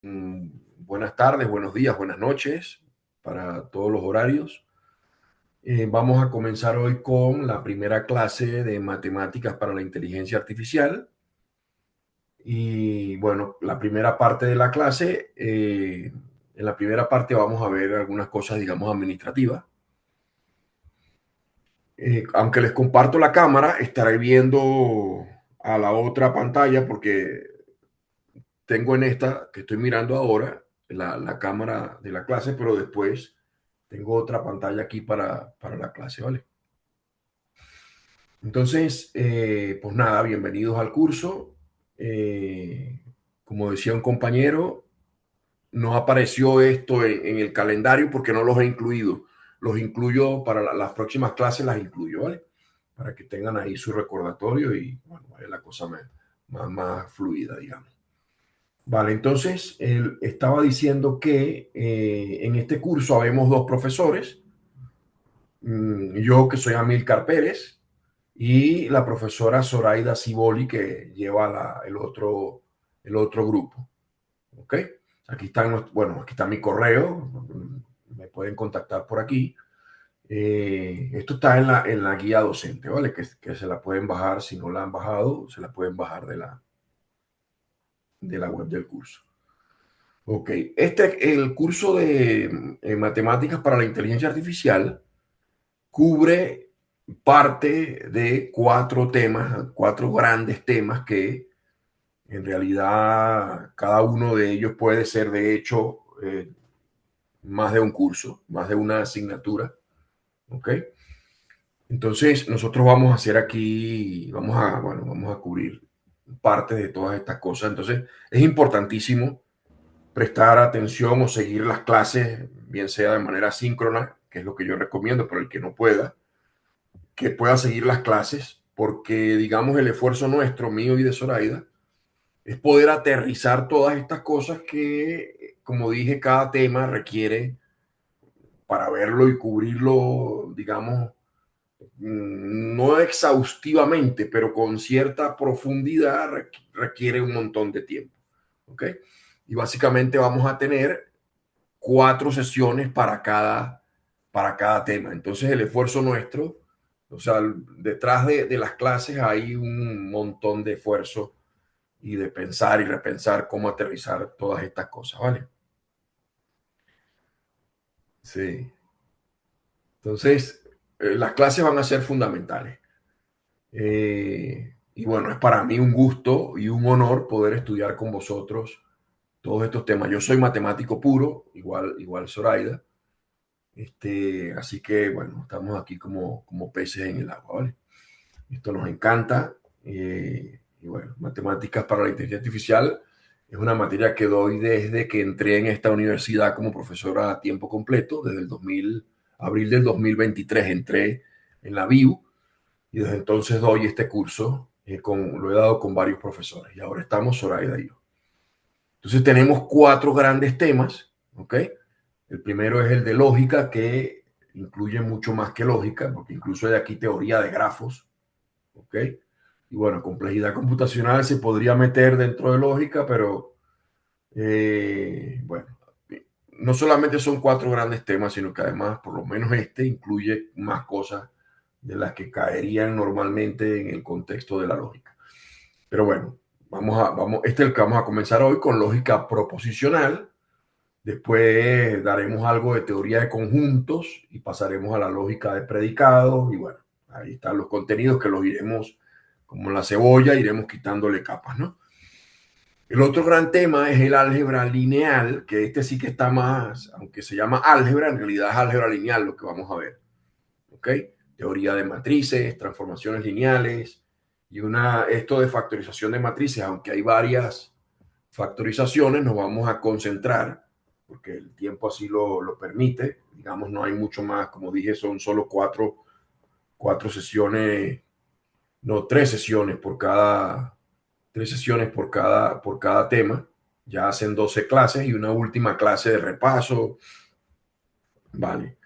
Mm, Buenas tardes, buenos días, buenas noches para todos los horarios. Vamos a comenzar hoy con la primera clase de matemáticas para la inteligencia artificial. Y bueno, la primera parte de la clase, en la primera parte vamos a ver algunas cosas, digamos, administrativas. Aunque les comparto la cámara, estaré viendo a la otra pantalla porque tengo en esta que estoy mirando ahora la cámara de la clase, pero después tengo otra pantalla aquí para la clase, ¿vale? Entonces, pues nada, bienvenidos al curso. Como decía un compañero, no apareció esto en el calendario porque no los he incluido. Los incluyo para las próximas clases, las incluyo, ¿vale? Para que tengan ahí su recordatorio y bueno, vaya la cosa más fluida, digamos. Vale, entonces él estaba diciendo que en este curso habemos dos profesores, yo que soy Amílcar Pérez y la profesora Zoraida Ciboli que lleva el otro grupo. ¿Ok? Aquí están, bueno, aquí está mi correo, me pueden contactar por aquí. Esto está en la guía docente, ¿vale? Que se la pueden bajar, si no la han bajado, se la pueden bajar de la web del curso. Ok, el curso de matemáticas para la inteligencia artificial cubre parte de cuatro temas, cuatro grandes temas que en realidad cada uno de ellos puede ser de hecho más de un curso, más de una asignatura. Ok, entonces nosotros vamos a hacer aquí, vamos a cubrir parte de todas estas cosas. Entonces es importantísimo prestar atención o seguir las clases, bien sea de manera síncrona, que es lo que yo recomiendo para el que no pueda, que pueda seguir las clases, porque digamos el esfuerzo nuestro, mío y de Zoraida, es poder aterrizar todas estas cosas que, como dije, cada tema requiere para verlo y cubrirlo, digamos, no exhaustivamente, pero con cierta profundidad requiere un montón de tiempo. ¿Ok? Y básicamente vamos a tener cuatro sesiones para cada tema. Entonces el esfuerzo nuestro, o sea, detrás de las clases hay un montón de esfuerzo y de pensar y repensar cómo aterrizar todas estas cosas, ¿vale? Sí. Entonces, las clases van a ser fundamentales. Y bueno, es para mí un gusto y un honor poder estudiar con vosotros todos estos temas. Yo soy matemático puro, igual Zoraida. Así que bueno, estamos aquí como peces en el agua, ¿vale? Esto nos encanta. Y bueno, matemáticas para la inteligencia artificial es una materia que doy desde que entré en esta universidad como profesora a tiempo completo, desde el 2000, abril del 2023 entré en la BIU y desde entonces doy este curso, lo he dado con varios profesores y ahora estamos Zoraida y yo. Entonces tenemos cuatro grandes temas, ¿ok? El primero es el de lógica, que incluye mucho más que lógica, porque incluso hay aquí teoría de grafos, ¿ok? Y bueno, complejidad computacional se podría meter dentro de lógica, pero bueno, no solamente son cuatro grandes temas, sino que además, por lo menos este, incluye más cosas de las que caerían normalmente en el contexto de la lógica. Pero bueno, este es el que vamos a comenzar hoy con lógica proposicional. Después daremos algo de teoría de conjuntos y pasaremos a la lógica de predicados. Y bueno, ahí están los contenidos que los iremos, como la cebolla, iremos quitándole capas, ¿no? El otro gran tema es el álgebra lineal, que este sí que está más, aunque se llama álgebra, en realidad es álgebra lineal lo que vamos a ver. ¿Ok? Teoría de matrices, transformaciones lineales y esto de factorización de matrices, aunque hay varias factorizaciones, nos vamos a concentrar, porque el tiempo así lo permite. Digamos, no hay mucho más, como dije, son solo cuatro sesiones, no, tres sesiones por cada tema. Ya hacen 12 clases y una última clase de repaso. Vale.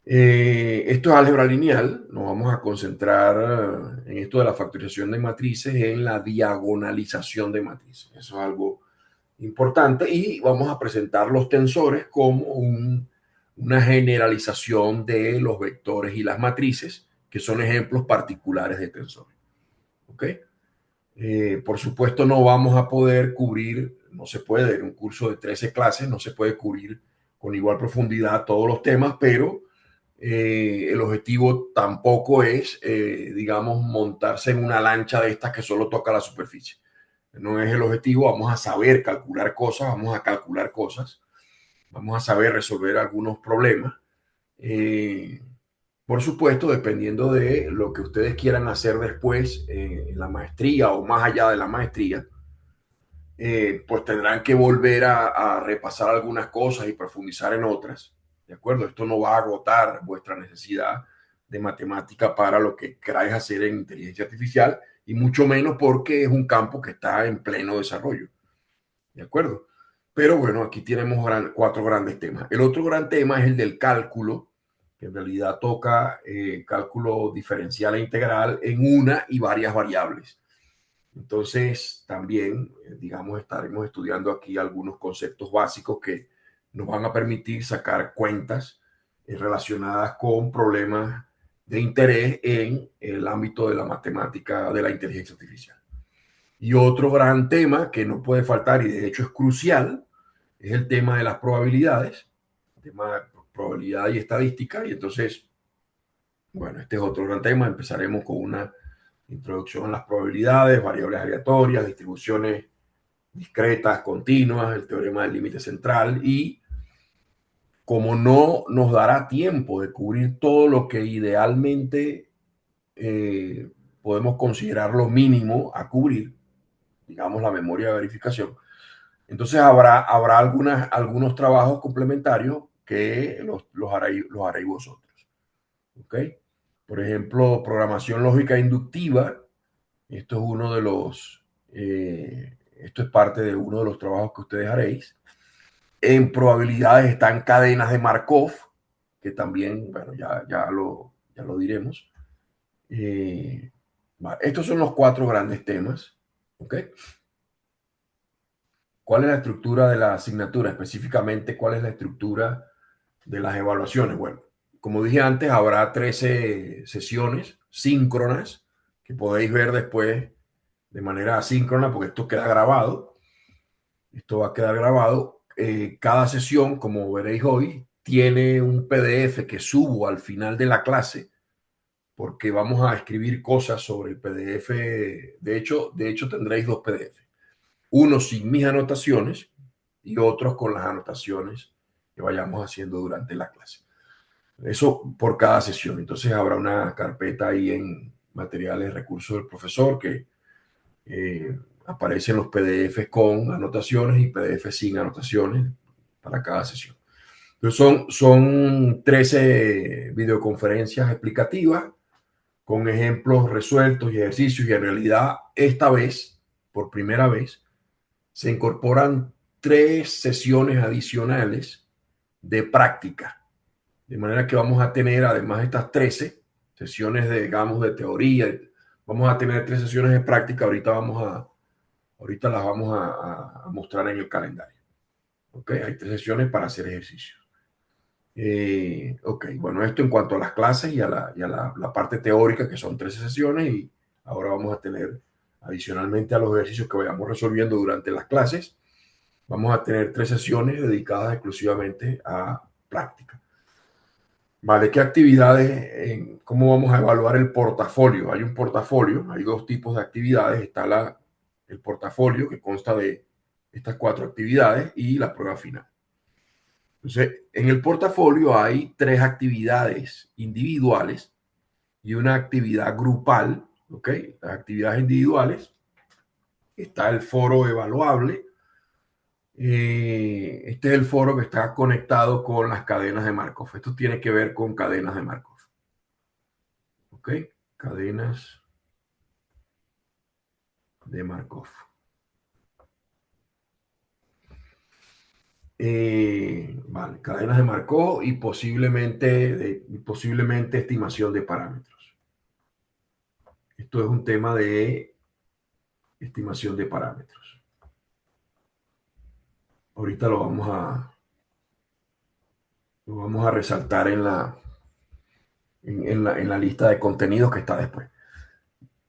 Esto es álgebra lineal. Nos vamos a concentrar en esto de la factorización de matrices, en la diagonalización de matrices. Eso es algo importante, y vamos a presentar los tensores como una generalización de los vectores y las matrices, que son ejemplos particulares de tensores. ¿Ok? Por supuesto, no vamos a poder cubrir, no se puede, en un curso de 13 clases, no se puede cubrir con igual profundidad todos los temas, pero el objetivo tampoco es, digamos, montarse en una lancha de estas que solo toca la superficie. No es el objetivo, vamos a saber calcular cosas, vamos a calcular cosas, vamos a saber resolver algunos problemas. Eh, por supuesto, dependiendo de lo que ustedes quieran hacer después en la maestría o más allá de la maestría, pues tendrán que volver a repasar algunas cosas y profundizar en otras. ¿De acuerdo? Esto no va a agotar vuestra necesidad de matemática para lo que queráis hacer en inteligencia artificial, y mucho menos porque es un campo que está en pleno desarrollo. ¿De acuerdo? Pero bueno, aquí tenemos cuatro grandes temas. El otro gran tema es el del cálculo, que en realidad toca cálculo diferencial e integral en una y varias variables. Entonces, también, digamos, estaremos estudiando aquí algunos conceptos básicos que nos van a permitir sacar cuentas relacionadas con problemas de interés en el ámbito de la matemática de la inteligencia artificial. Y otro gran tema que no puede faltar, y de hecho es crucial, es el tema de las probabilidades, el tema de probabilidad y estadística. Y entonces, bueno, este es otro gran tema. Empezaremos con una introducción a las probabilidades, variables aleatorias, distribuciones discretas, continuas, el teorema del límite central. Y como no nos dará tiempo de cubrir todo lo que idealmente podemos considerar lo mínimo a cubrir, digamos la memoria de verificación, entonces habrá algunos trabajos complementarios que los haréis vosotros. ¿Ok? Por ejemplo, programación lógica inductiva. Esto es esto es parte de uno de los trabajos que ustedes haréis. En probabilidades están cadenas de Markov, que también, bueno, ya lo diremos. Estos son los cuatro grandes temas. ¿Ok? ¿Cuál es la estructura de la asignatura? Específicamente, ¿cuál es la estructura de las evaluaciones? Bueno, como dije antes, habrá 13 sesiones síncronas que podéis ver después de manera asíncrona, porque esto queda grabado. Esto va a quedar grabado. Cada sesión, como veréis hoy, tiene un PDF que subo al final de la clase, porque vamos a escribir cosas sobre el PDF. De hecho tendréis dos PDF. Uno sin mis anotaciones y otros con las anotaciones que vayamos haciendo durante la clase. Eso por cada sesión. Entonces habrá una carpeta ahí en materiales, recursos del profesor, que aparecen los PDFs con anotaciones y PDFs sin anotaciones para cada sesión. Entonces son 13 videoconferencias explicativas con ejemplos resueltos y ejercicios, y en realidad esta vez, por primera vez, se incorporan 3 sesiones adicionales de práctica. De manera que vamos a tener, además de estas 13 sesiones de, digamos, de teoría, vamos a tener 3 sesiones de práctica. Ahorita las vamos a mostrar en el calendario. ¿Ok? Hay 3 sesiones para hacer ejercicio. Ok, bueno, esto en cuanto a las clases y la parte teórica, que son 13 sesiones, y ahora vamos a tener, adicionalmente a los ejercicios que vayamos resolviendo durante las clases, vamos a tener 3 sesiones dedicadas exclusivamente a práctica. Vale, ¿qué actividades? ¿Cómo vamos a evaluar el portafolio? Hay un portafolio, hay dos tipos de actividades. Está el portafolio, que consta de estas 4 actividades, y la prueba final. Entonces, en el portafolio hay 3 actividades individuales y una actividad grupal. ¿Ok? Las actividades individuales, está el foro evaluable. Este es el foro que está conectado con las cadenas de Markov. Esto tiene que ver con cadenas de Markov. ¿Ok? Cadenas de Markov. Vale, cadenas de Markov y posiblemente estimación de parámetros. Esto es un tema de estimación de parámetros. ahorita lo vamos a resaltar en la lista de contenidos que está después.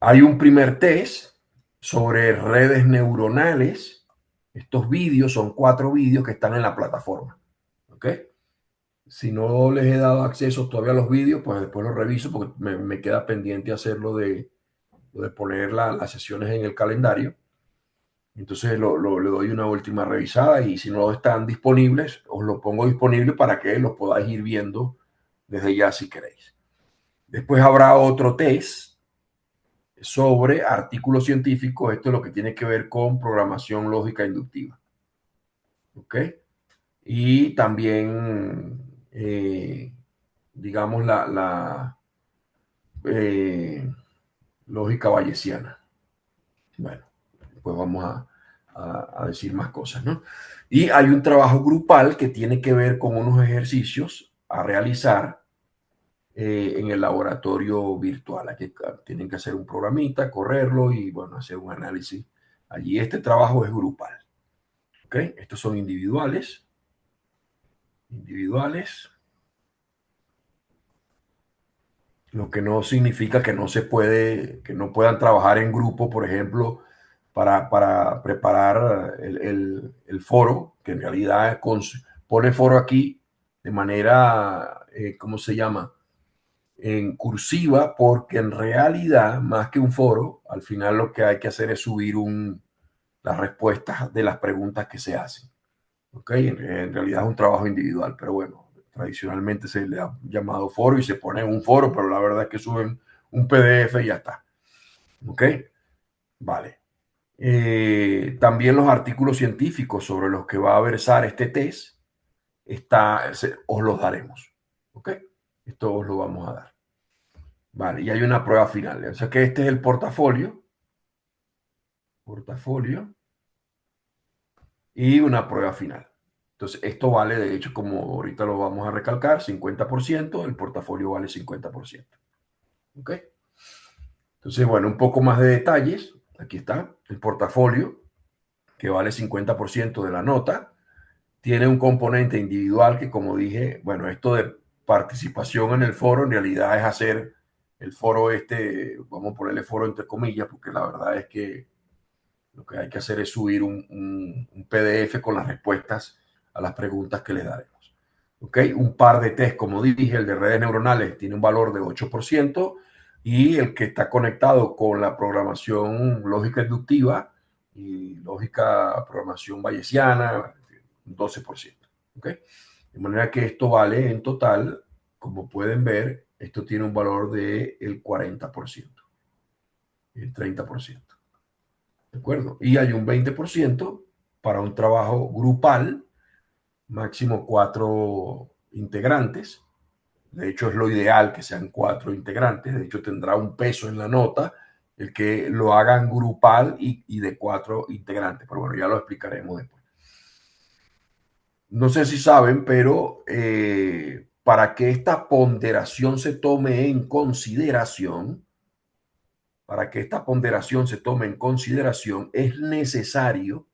Hay un primer test sobre redes neuronales. Estos vídeos son 4 vídeos que están en la plataforma. ¿Ok? Si no les he dado acceso todavía a los vídeos, pues después los reviso porque me queda pendiente hacerlo de poner las sesiones en el calendario. Entonces le doy una última revisada y si no están disponibles, os lo pongo disponible para que los podáis ir viendo desde ya si queréis. Después habrá otro test sobre artículos científicos. Esto es lo que tiene que ver con programación lógica inductiva. ¿Ok? Y también, digamos, eh, lógica bayesiana. Bueno, pues vamos a decir más cosas, ¿no? Y hay un trabajo grupal que tiene que ver con unos ejercicios a realizar en el laboratorio virtual. Aquí tienen que hacer un programita, correrlo y, bueno, hacer un análisis. Allí este trabajo es grupal. ¿Ok? Estos son individuales. Individuales. Lo que no significa que no se puede, que no puedan trabajar en grupo, por ejemplo, para preparar el foro, que en realidad pone foro aquí de manera, ¿cómo se llama? En cursiva, porque en realidad, más que un foro, al final lo que hay que hacer es subir las respuestas de las preguntas que se hacen. ¿Ok? En realidad es un trabajo individual, pero bueno, tradicionalmente se le ha llamado foro y se pone en un foro, pero la verdad es que suben un PDF y ya está. ¿Ok? Vale. También los artículos científicos sobre los que va a versar este test os los daremos. ¿Ok? Esto os lo vamos a dar. Vale, y hay una prueba final. O sea que este es el portafolio. Portafolio y una prueba final. Entonces, esto vale, de hecho, como ahorita lo vamos a recalcar, 50%, el portafolio vale 50%. ¿Ok? Entonces, bueno, un poco más de detalles. Aquí está el portafolio, que vale 50% de la nota. Tiene un componente individual que, como dije, bueno, esto de participación en el foro en realidad es hacer el foro vamos a ponerle foro entre comillas, porque la verdad es que lo que hay que hacer es subir un PDF con las respuestas a las preguntas que les daremos. ¿Ok? Un par de test, como dije, el de redes neuronales tiene un valor de 8% y el que está conectado con la programación lógica inductiva y lógica programación bayesiana, 12%. ¿Ok? De manera que esto vale en total, como pueden ver, esto tiene un valor del 40%, el 30%. ¿De acuerdo? Y hay un 20% para un trabajo grupal, máximo 4 integrantes. De hecho, es lo ideal que sean 4 integrantes. De hecho, tendrá un peso en la nota el que lo hagan grupal y de 4 integrantes. Pero bueno, ya lo explicaremos después. No sé si saben, pero para que esta ponderación se tome en consideración, es necesario,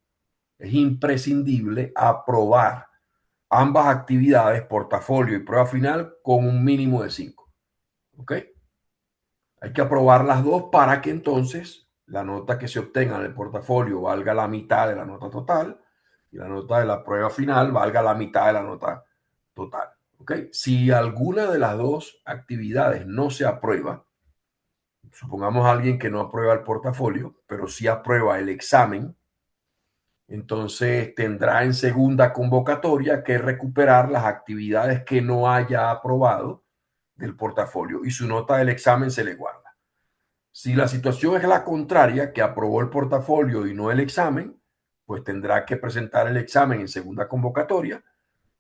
es imprescindible aprobar ambas actividades, portafolio y prueba final, con un mínimo de 5. ¿Ok? Hay que aprobar las dos para que entonces la nota que se obtenga en el portafolio valga la mitad de la nota total y la nota de la prueba final valga la mitad de la nota total. ¿Ok? Si alguna de las dos actividades no se aprueba, supongamos a alguien que no aprueba el portafolio, pero sí aprueba el examen, entonces tendrá en segunda convocatoria que recuperar las actividades que no haya aprobado del portafolio y su nota del examen se le guarda. Si la situación es la contraria, que aprobó el portafolio y no el examen, pues tendrá que presentar el examen en segunda convocatoria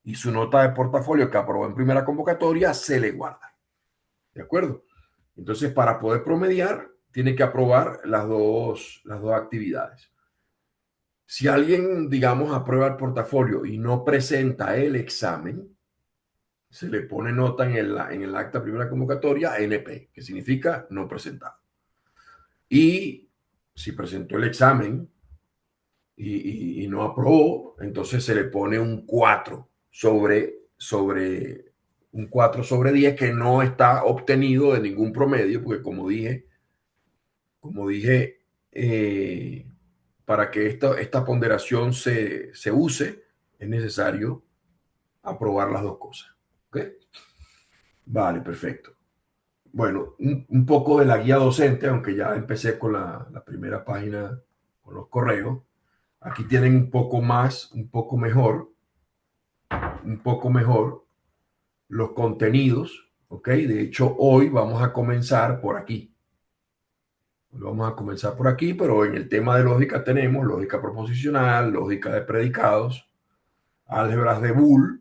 y su nota de portafolio que aprobó en primera convocatoria se le guarda. ¿De acuerdo? Entonces, para poder promediar, tiene que aprobar las dos actividades. Si alguien, digamos, aprueba el portafolio y no presenta el examen, se le pone nota en el acta primera convocatoria NP, que significa no presentado. Y si presentó el examen y no aprobó, entonces se le pone un 4 un 4 sobre 10 que no está obtenido de ningún promedio, porque como dije para que esta ponderación se use, es necesario aprobar las dos cosas. ¿Ok? Vale, perfecto. Bueno, un poco de la guía docente, aunque ya empecé con la primera página con los correos. Aquí tienen un poco más, un poco mejor los contenidos, ¿ok? De hecho, hoy vamos a comenzar por aquí. Vamos a comenzar por aquí, pero en el tema de lógica tenemos lógica proposicional, lógica de predicados, álgebras de Boole,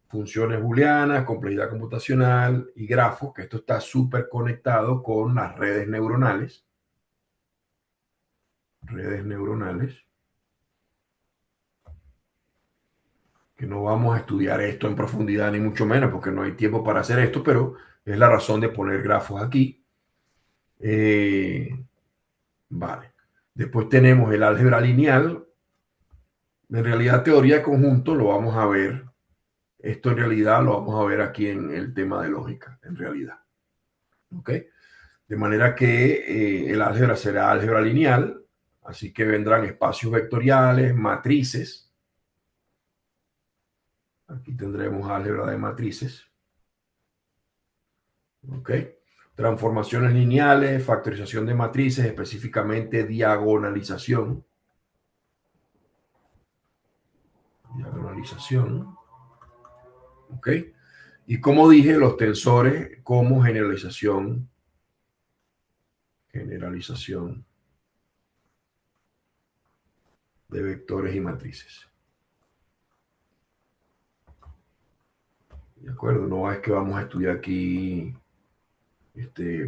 funciones booleanas, complejidad computacional y grafos, que esto está súper conectado con las redes neuronales. Redes neuronales. Que no vamos a estudiar esto en profundidad ni mucho menos porque no hay tiempo para hacer esto, pero es la razón de poner grafos aquí. Vale. Después tenemos el álgebra lineal. En realidad, teoría de conjunto lo vamos a ver. Esto en realidad lo vamos a ver aquí en el tema de lógica, en realidad. ¿Ok? De manera que el álgebra será álgebra lineal, así que vendrán espacios vectoriales, matrices. Aquí tendremos álgebra de matrices. ¿Ok? Transformaciones lineales, factorización de matrices, específicamente diagonalización. Diagonalización. ¿Ok? Y como dije, los tensores como generalización. Generalización de vectores y matrices. ¿De acuerdo? No es que vamos a estudiar aquí,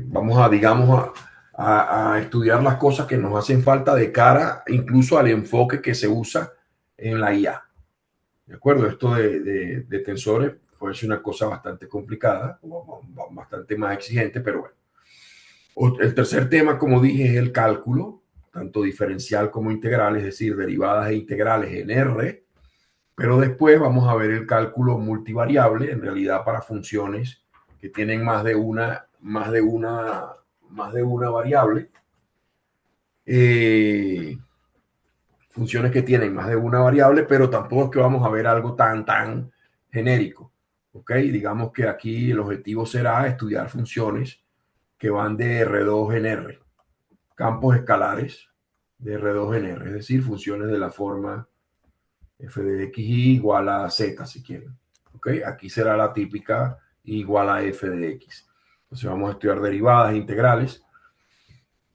vamos a, digamos, a estudiar las cosas que nos hacen falta de cara incluso al enfoque que se usa en la IA. ¿De acuerdo? Esto de tensores puede ser una cosa bastante complicada, bastante más exigente, pero bueno. El tercer tema, como dije, es el cálculo, tanto diferencial como integral, es decir, derivadas e integrales en R, pero después vamos a ver el cálculo multivariable, en realidad para funciones que tienen más de una variable. Funciones que tienen más de una variable, pero tampoco es que vamos a ver algo tan genérico. ¿Ok? Digamos que aquí el objetivo será estudiar funciones que van de R2 en R, campos escalares de R2 en R, es decir, funciones de la forma f de xy igual a z, si quieren. ¿Ok? Aquí será la típica igual a f de x. Entonces vamos a estudiar derivadas integrales.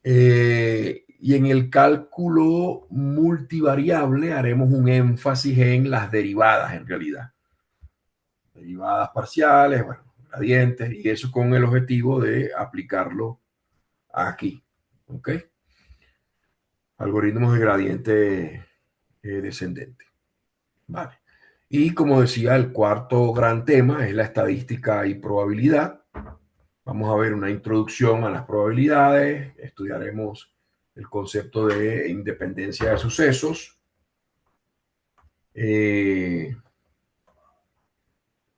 Y en el cálculo multivariable haremos un énfasis en las derivadas en realidad. Derivadas parciales, bueno, gradientes, y eso con el objetivo de aplicarlo aquí. ¿Ok? Algoritmos de gradiente descendente. Vale. Y como decía, el cuarto gran tema es la estadística y probabilidad. Vamos a ver una introducción a las probabilidades, estudiaremos el concepto de independencia de sucesos,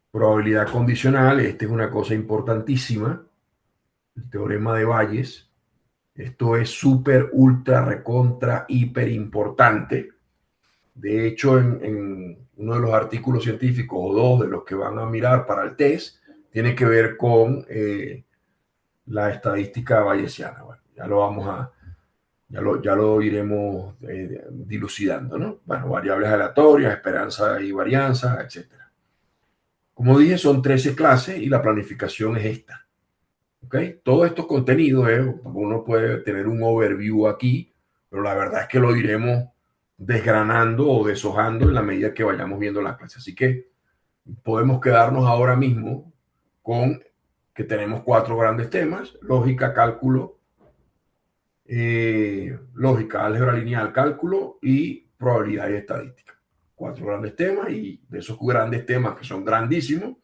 probabilidad condicional, esta es una cosa importantísima, el teorema de Bayes. Esto es súper, ultra, recontra, hiper importante. De hecho, en uno de los artículos científicos o dos de los que van a mirar para el test, tiene que ver con la estadística bayesiana. Bueno, ya lo iremos dilucidando, ¿no? Bueno, variables aleatorias, esperanza y varianza, etcétera. Como dije, son 13 clases y la planificación es esta. ¿Ok? Todos estos contenidos, uno puede tener un overview aquí, pero la verdad es que lo iremos desgranando o deshojando en la medida que vayamos viendo las clases. Así que podemos quedarnos ahora mismo con que tenemos 4 grandes temas: lógica, cálculo, lógica, álgebra lineal, cálculo y probabilidad y estadística. 4 grandes temas, y de esos grandes temas que son grandísimos,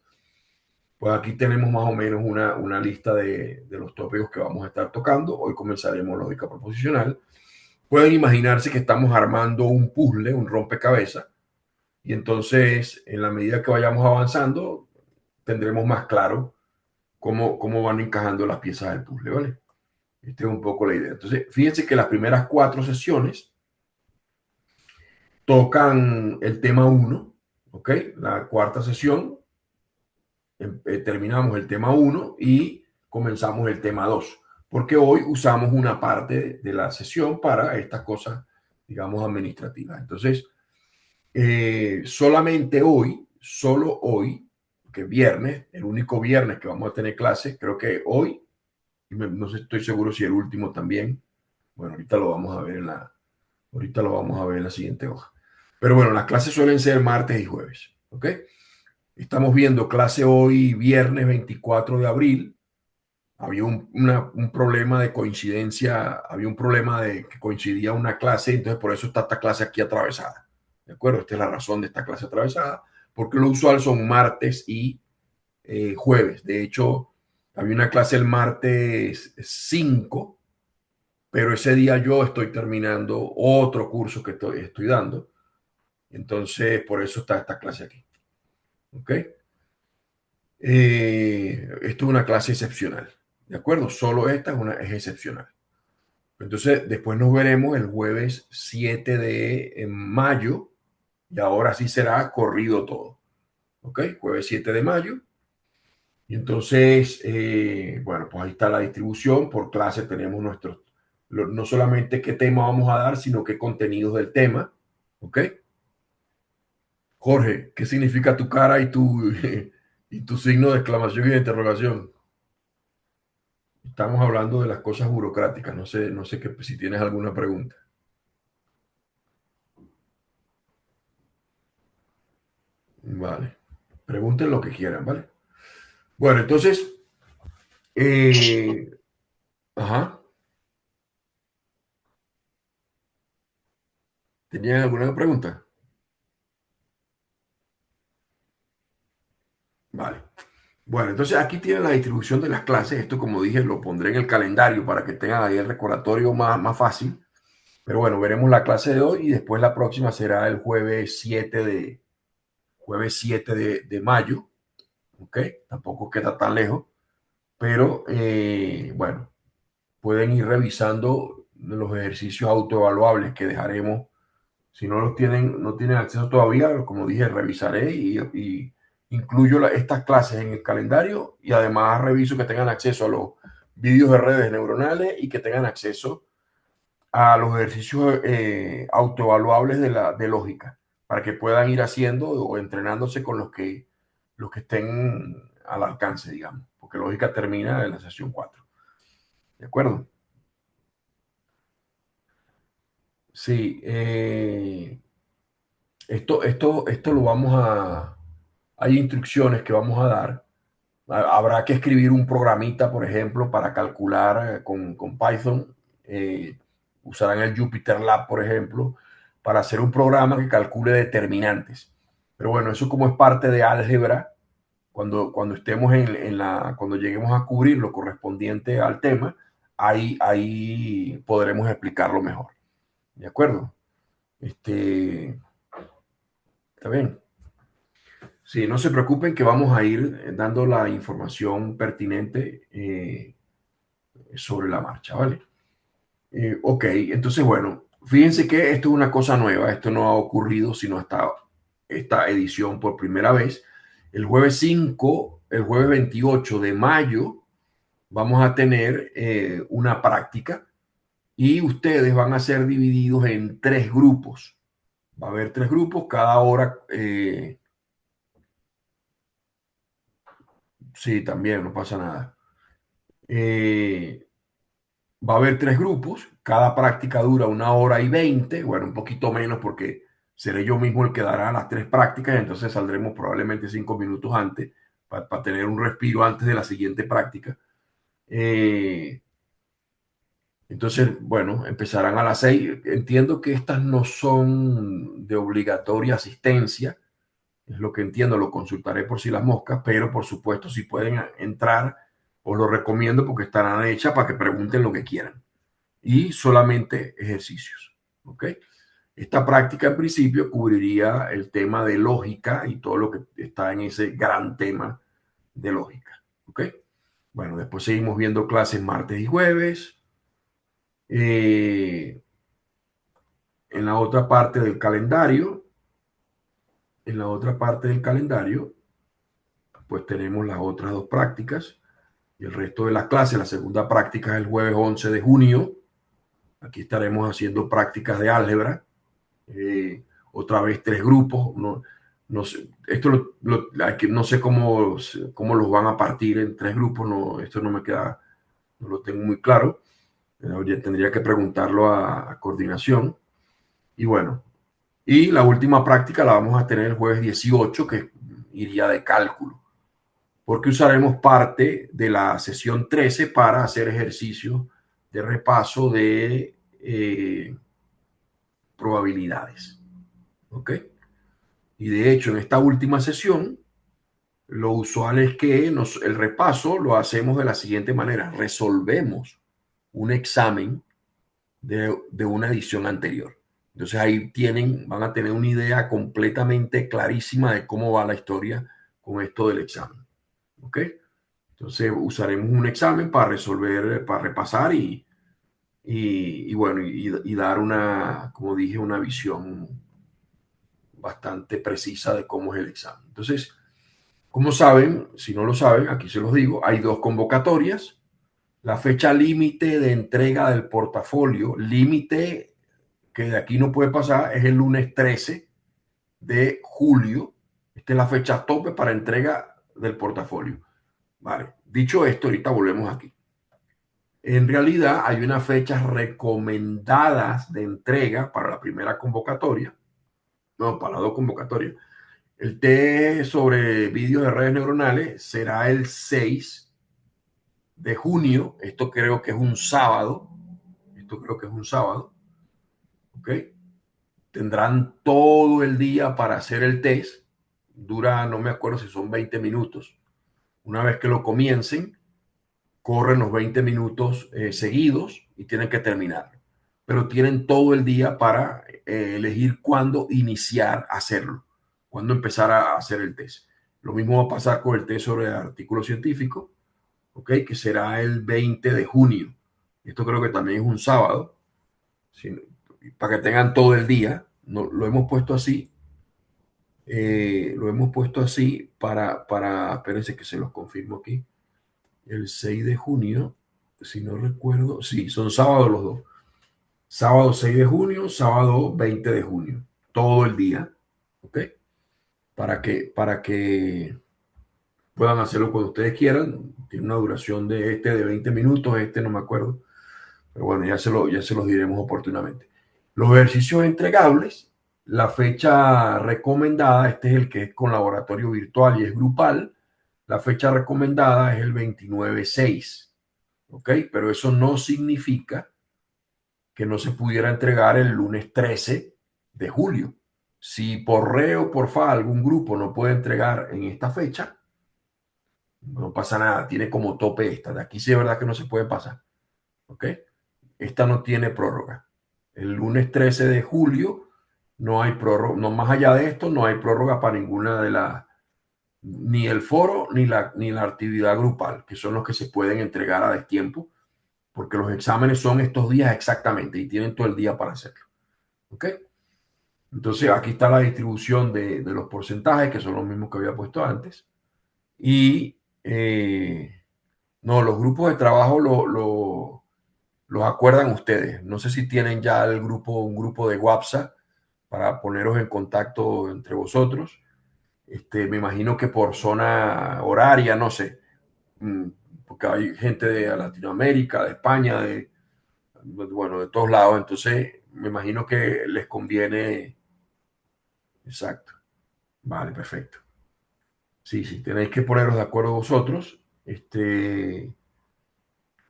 pues aquí tenemos más o menos una lista de los tópicos que vamos a estar tocando. Hoy comenzaremos lógica proposicional pueden imaginarse que estamos armando un puzzle, un rompecabezas, y entonces en la medida que vayamos avanzando, tendremos más claro cómo van encajando las piezas del puzzle, ¿vale? Esta es un poco la idea. Entonces, fíjense que las primeras 4 sesiones tocan el tema uno, ¿ok? La cuarta sesión terminamos el tema uno y comenzamos el tema 2, porque hoy usamos una parte de la sesión para estas cosas, digamos, administrativas. Entonces, solamente hoy, solo hoy, que es viernes, el único viernes que vamos a tener clase, creo que hoy, no sé, estoy seguro si el último también. Bueno, ahorita lo vamos a ver en la siguiente hoja. Pero bueno, las clases suelen ser martes y jueves, ¿ok? Estamos viendo clase hoy, viernes 24 de abril. Había un problema de coincidencia, había un problema de que coincidía una clase, entonces por eso está esta clase aquí atravesada. ¿De acuerdo? Esta es la razón de esta clase atravesada, porque lo usual son martes y jueves. De hecho, había una clase el martes 5, pero ese día yo estoy terminando otro curso que estoy dando. Entonces, por eso está esta clase aquí. ¿Ok? Esto es una clase excepcional. ¿De acuerdo? Solo esta es excepcional. Entonces, después nos veremos el jueves 7 de mayo y ahora sí será corrido todo. ¿Ok? Jueves 7 de mayo. Y entonces, bueno, pues ahí está la distribución. Por clase tenemos no solamente qué tema vamos a dar, sino qué contenidos del tema. ¿Ok? Jorge, ¿qué significa tu cara y tu signo de exclamación y de interrogación? Estamos hablando de las cosas burocráticas. No sé si tienes alguna pregunta. Vale. Pregunten lo que quieran, ¿vale? Bueno, entonces, eh, ajá, ¿tenían alguna pregunta? Vale. Bueno, entonces aquí tienen la distribución de las clases. Esto, como dije, lo pondré en el calendario para que tengan ahí el recordatorio más fácil. Pero bueno, veremos la clase de hoy y después la próxima será el jueves 7 de mayo. ¿Ok? Tampoco queda tan lejos. Pero bueno, pueden ir revisando los ejercicios autoevaluables que dejaremos. Si no tienen acceso todavía, como dije, revisaré y incluyo estas clases en el calendario y además reviso que tengan acceso a los vídeos de redes neuronales y que tengan acceso a los ejercicios autoevaluables de lógica para que puedan ir haciendo o entrenándose con los que estén al alcance, digamos, porque lógica termina en la sesión 4. ¿De acuerdo? Sí, esto lo vamos hay instrucciones que vamos a dar. Habrá que escribir un programita, por ejemplo, para calcular con Python. Eh, Usarán el Jupyter Lab, por ejemplo, para hacer un programa que calcule determinantes. Pero bueno, eso como es parte de álgebra, cuando estemos cuando lleguemos a cubrir lo correspondiente al tema, ahí podremos explicarlo mejor. ¿De acuerdo? Está bien. Sí, no se preocupen que vamos a ir dando la información pertinente sobre la marcha, ¿vale? Ok, entonces, bueno, fíjense que esto es una cosa nueva, esto no ha ocurrido sino hasta esta edición por primera vez. El jueves 28 de mayo, vamos a tener una práctica y ustedes van a ser divididos en 3 grupos. Va a haber 3 grupos, cada hora, sí, también, no pasa nada. Eh, Va a haber 3 grupos, cada práctica dura 1 hora y 20, bueno, un poquito menos porque seré yo mismo el que dará las 3 prácticas, entonces saldremos probablemente 5 minutos antes para tener un respiro antes de la siguiente práctica. Eh, entonces, bueno, empezarán a las 6. Entiendo que estas no son de obligatoria asistencia, es lo que entiendo, lo consultaré por si las moscas, pero por supuesto, si pueden entrar, os lo recomiendo porque estarán hechas para que pregunten lo que quieran. y solamente ejercicios. ¿Ok? Esta práctica en principio cubriría el tema de lógica y todo lo que está en ese gran tema de lógica. ¿Ok? Bueno, después seguimos viendo clases martes y jueves. Eh, en la otra parte del calendario, en la otra parte del calendario, pues tenemos las otras dos prácticas y el resto de las clases. La segunda práctica es el jueves 11 de junio. Aquí estaremos haciendo prácticas de álgebra. Otra vez tres grupos. No, no sé, esto no sé cómo los van a partir en tres grupos. No, esto no me queda, no lo tengo muy claro. Tendría que preguntarlo a coordinación. Y bueno, y la última práctica la vamos a tener el jueves 18, que iría de cálculo, porque usaremos parte de la sesión 13 para hacer ejercicios de repaso de probabilidades. ¿Ok? Y de hecho, en esta última sesión, lo usual es que el repaso lo hacemos de la siguiente manera. Resolvemos un examen de una edición anterior. Entonces ahí van a tener una idea completamente clarísima de cómo va la historia con esto del examen. ¿Ok? Entonces usaremos un examen para resolver, para repasar y bueno, y dar una, como dije, una visión bastante precisa de cómo es el examen. Entonces, como saben, si no lo saben, aquí se los digo, hay dos convocatorias. La fecha límite de entrega del portafolio, límite que de aquí no puede pasar, es el lunes 13 de julio. Esta es la fecha tope para entrega del portafolio. Vale, dicho esto, ahorita volvemos aquí. En realidad hay unas fechas recomendadas de entrega para la primera convocatoria, no, para las dos convocatorias. El test sobre vídeos de redes neuronales será el 6 de junio. Esto creo que es un sábado. Esto creo que es un sábado. ¿Ok? Tendrán todo el día para hacer el test. Dura, no me acuerdo si son 20 minutos. Una vez que lo comiencen, corren los 20 minutos seguidos y tienen que terminarlo. Pero tienen todo el día para elegir cuándo iniciar a hacerlo, cuándo empezar a hacer el test. Lo mismo va a pasar con el test sobre el artículo científico, ¿ok? Que será el 20 de junio. Esto creo que también es un sábado, para que tengan todo el día. No, lo hemos puesto así espérense que se los confirmo aquí, el 6 de junio, si no recuerdo, sí, son sábados los dos. Sábado 6 de junio, sábado 20 de junio, todo el día, ¿ok? Para que puedan hacerlo cuando ustedes quieran. Tiene una duración de 20 minutos, no me acuerdo, pero bueno, ya se los diremos oportunamente. Los ejercicios entregables, la fecha recomendada, este es el que es con laboratorio virtual y es grupal, la fecha recomendada es el 29/6, ¿ok? Pero eso no significa que no se pudiera entregar el lunes 13 de julio. Si por re o por fa algún grupo no puede entregar en esta fecha, no pasa nada, tiene como tope esta. De aquí sí es verdad que no se puede pasar, ¿ok? Esta no tiene prórroga. El lunes 13 de julio no hay prórroga, no, más allá de esto, no hay prórroga para ninguna de las, ni el foro ni la actividad grupal, que son los que se pueden entregar a destiempo, porque los exámenes son estos días exactamente y tienen todo el día para hacerlo. ¿Ok? Entonces aquí está la distribución de los porcentajes, que son los mismos que había puesto antes. Y no, los grupos de trabajo los acuerdan ustedes. No sé si tienen ya un grupo de WhatsApp para poneros en contacto entre vosotros. Me imagino que por zona horaria, no sé, porque hay gente de Latinoamérica, de España, bueno, de todos lados. Entonces, me imagino que les conviene. Exacto. Vale, perfecto. Sí, sí, tenéis que poneros de acuerdo vosotros.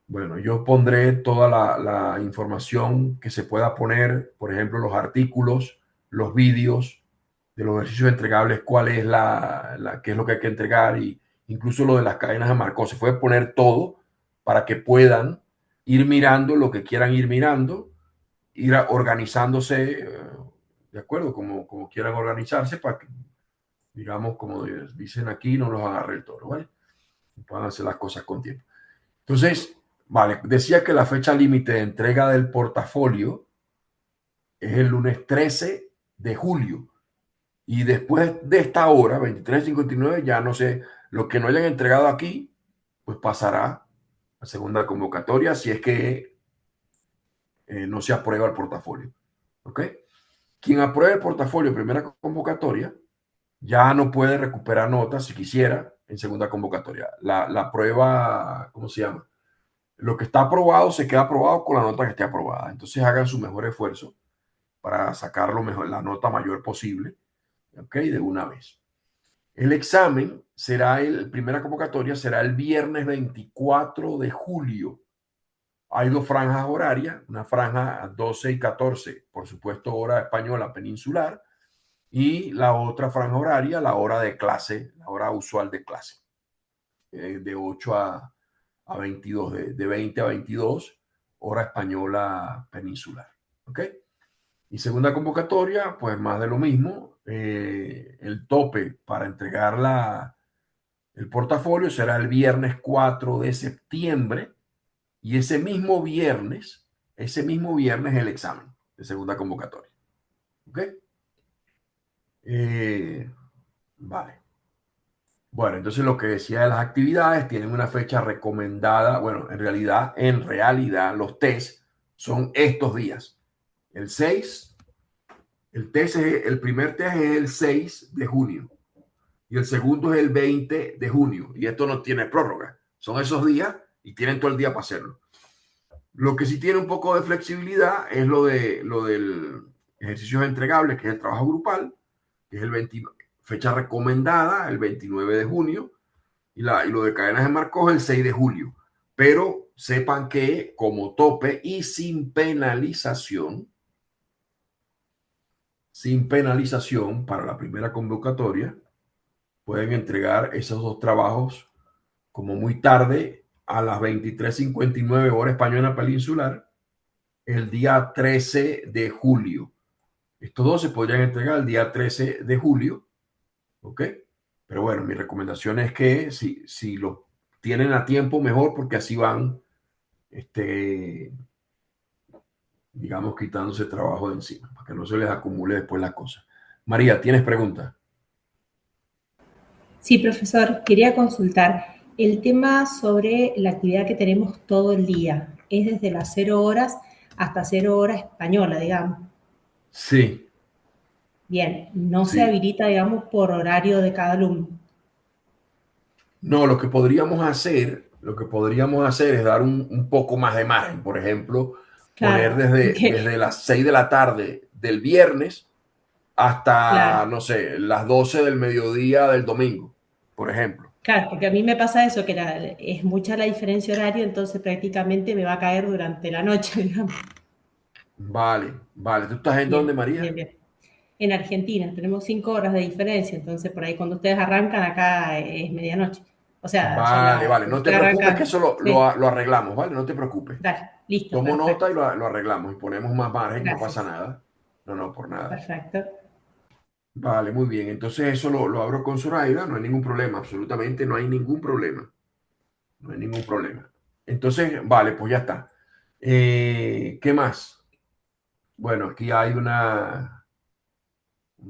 Bueno, yo pondré toda la información que se pueda poner, por ejemplo, los artículos, los vídeos de los ejercicios entregables, cuál es qué es lo que hay que entregar, y incluso lo de las cadenas de Markov. Se puede poner todo para que puedan ir mirando lo que quieran ir mirando, ir organizándose, de acuerdo, como quieran organizarse para que, digamos, como dicen aquí, no los agarre el toro, ¿vale? Puedan hacer las cosas con tiempo. Entonces, vale, decía que la fecha límite de entrega del portafolio es el lunes 13 de julio. Y después de esta hora, 23:59, ya no sé, lo que no hayan entregado aquí, pues pasará a segunda convocatoria si es que no se aprueba el portafolio. ¿Ok? Quien apruebe el portafolio en primera convocatoria ya no puede recuperar notas si quisiera en segunda convocatoria. La prueba, ¿cómo se llama? Lo que está aprobado se queda aprobado con la nota que esté aprobada. Entonces hagan su mejor esfuerzo para sacar lo mejor, la nota mayor posible, ¿ok? De una vez. El examen será primera convocatoria será el viernes 24 de julio. Hay dos franjas horarias, una franja a 12 y 14, por supuesto, hora española peninsular, y la otra franja horaria, la hora de clase, la hora usual de clase, de 8 a 22, de 20 a 22, hora española peninsular. ¿Ok? Y segunda convocatoria, pues más de lo mismo. El tope para entregar el portafolio será el viernes 4 de septiembre y ese mismo viernes el examen de segunda convocatoria. ¿Ok? Eh, vale. Bueno, entonces lo que decía de las actividades tienen una fecha recomendada. Bueno, en realidad, los test son estos días. El 6, el primer test es el 6 de junio y el segundo es el 20 de junio. Y esto no tiene prórroga. Son esos días y tienen todo el día para hacerlo. Lo que sí tiene un poco de flexibilidad es lo del ejercicios entregables, que es el trabajo grupal, que es el 29, fecha recomendada, el 29 de junio, y lo de cadenas de Marcos el 6 de julio. Pero sepan que como tope y sin penalización para la primera convocatoria, pueden entregar esos dos trabajos como muy tarde a las 23:59 hora española peninsular el día 13 de julio. Estos dos se podrían entregar el día 13 de julio, ¿ok? Pero bueno, mi recomendación es que si lo tienen a tiempo, mejor, porque así van, este, digamos, quitándose trabajo de encima, para que no se les acumule después la cosa. María, ¿tienes preguntas? Sí, profesor, quería consultar el tema sobre la actividad que tenemos todo el día. Es desde las 0 horas hasta 0 horas española, digamos. Sí, Bien, no se sí. habilita, digamos, por horario de cada alumno. No, lo que podríamos hacer es dar un poco más de margen. Por ejemplo, poner Claro, desde las 6 de la tarde del viernes hasta, claro, no sé, las 12 del mediodía del domingo, por ejemplo. claro, porque a mí me pasa eso, que es mucha la diferencia horaria, entonces prácticamente me va a caer durante la noche, digamos. Vale, vale. ¿Tú estás en dónde, Bien, bien, María? bien. En Argentina tenemos 5 horas de diferencia, entonces por ahí cuando ustedes arrancan acá es medianoche. O sea, Vale, vale. cuando No te ustedes preocupes que arrancan, eso sí, lo arreglamos, ¿vale? No te preocupes. dale, listo, Tomo nota y perfecto. lo arreglamos y ponemos más margen, no pasa Gracias. nada. No, no, por nada. Perfecto. Vale, muy bien. Entonces eso lo abro con Zoraida, no hay ningún problema, absolutamente no hay ningún problema. No hay ningún problema. Entonces, vale, pues ya está. ¿Qué más? Bueno, aquí hay una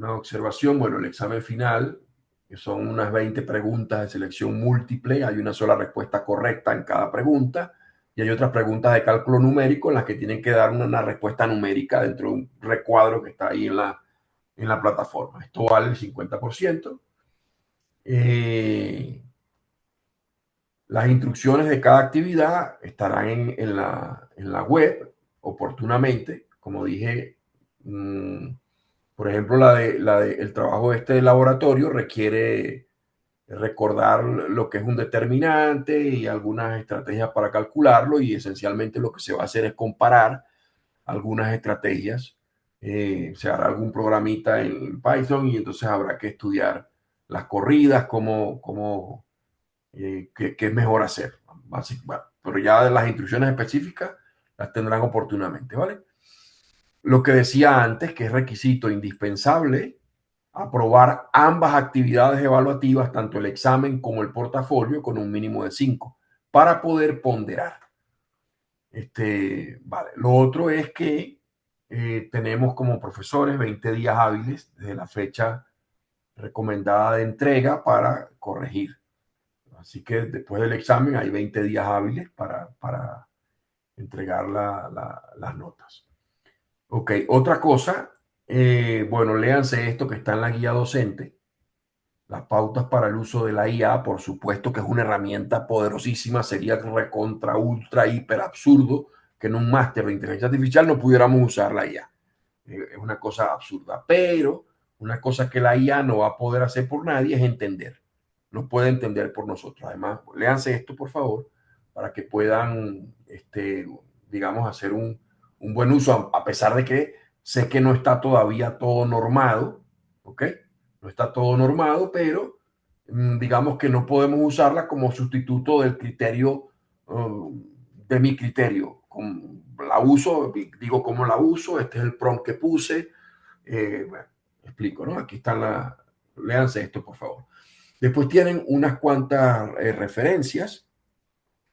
observación. Bueno, el examen final, que son unas 20 preguntas de selección múltiple, hay una sola respuesta correcta en cada pregunta y hay otras preguntas de cálculo numérico en las que tienen que dar una respuesta numérica dentro de un recuadro que está ahí en la plataforma. Esto vale el 50%. Eh, las instrucciones de cada actividad estarán en la web oportunamente. Como dije, por ejemplo, el trabajo este de laboratorio requiere recordar lo que es un determinante y algunas estrategias para calcularlo, y esencialmente lo que se va a hacer es comparar algunas estrategias. Se hará algún programita en Python y entonces habrá que estudiar las corridas, qué es mejor hacer. pero ya de las instrucciones específicas las tendrán oportunamente, ¿vale? Lo que decía antes, que es requisito indispensable aprobar ambas actividades evaluativas, tanto el examen como el portafolio, con un mínimo de 5, para poder ponderar. Vale. Lo otro es que tenemos como profesores 20 días hábiles desde la fecha recomendada de entrega para corregir. Así que después del examen hay 20 días hábiles para entregar las notas. Ok, otra cosa, bueno, léanse esto que está en la guía docente, las pautas para el uso de la IA, por supuesto que es una herramienta poderosísima, sería recontra, ultra, hiper absurdo que en un máster de inteligencia artificial no pudiéramos usar la IA. Es una cosa absurda, pero una cosa que la IA no va a poder hacer por nadie es entender. No puede entender por nosotros. Además, léanse esto, por favor, para que puedan, digamos, hacer un buen uso, a pesar de que sé que no está todavía todo normado, ¿ok? No está todo normado, pero digamos que no podemos usarla como sustituto del criterio, de mi criterio. La uso, digo cómo la uso, este es el prompt que puse. Bueno, explico, ¿no? Aquí están léanse esto, por favor. Después tienen unas cuantas referencias.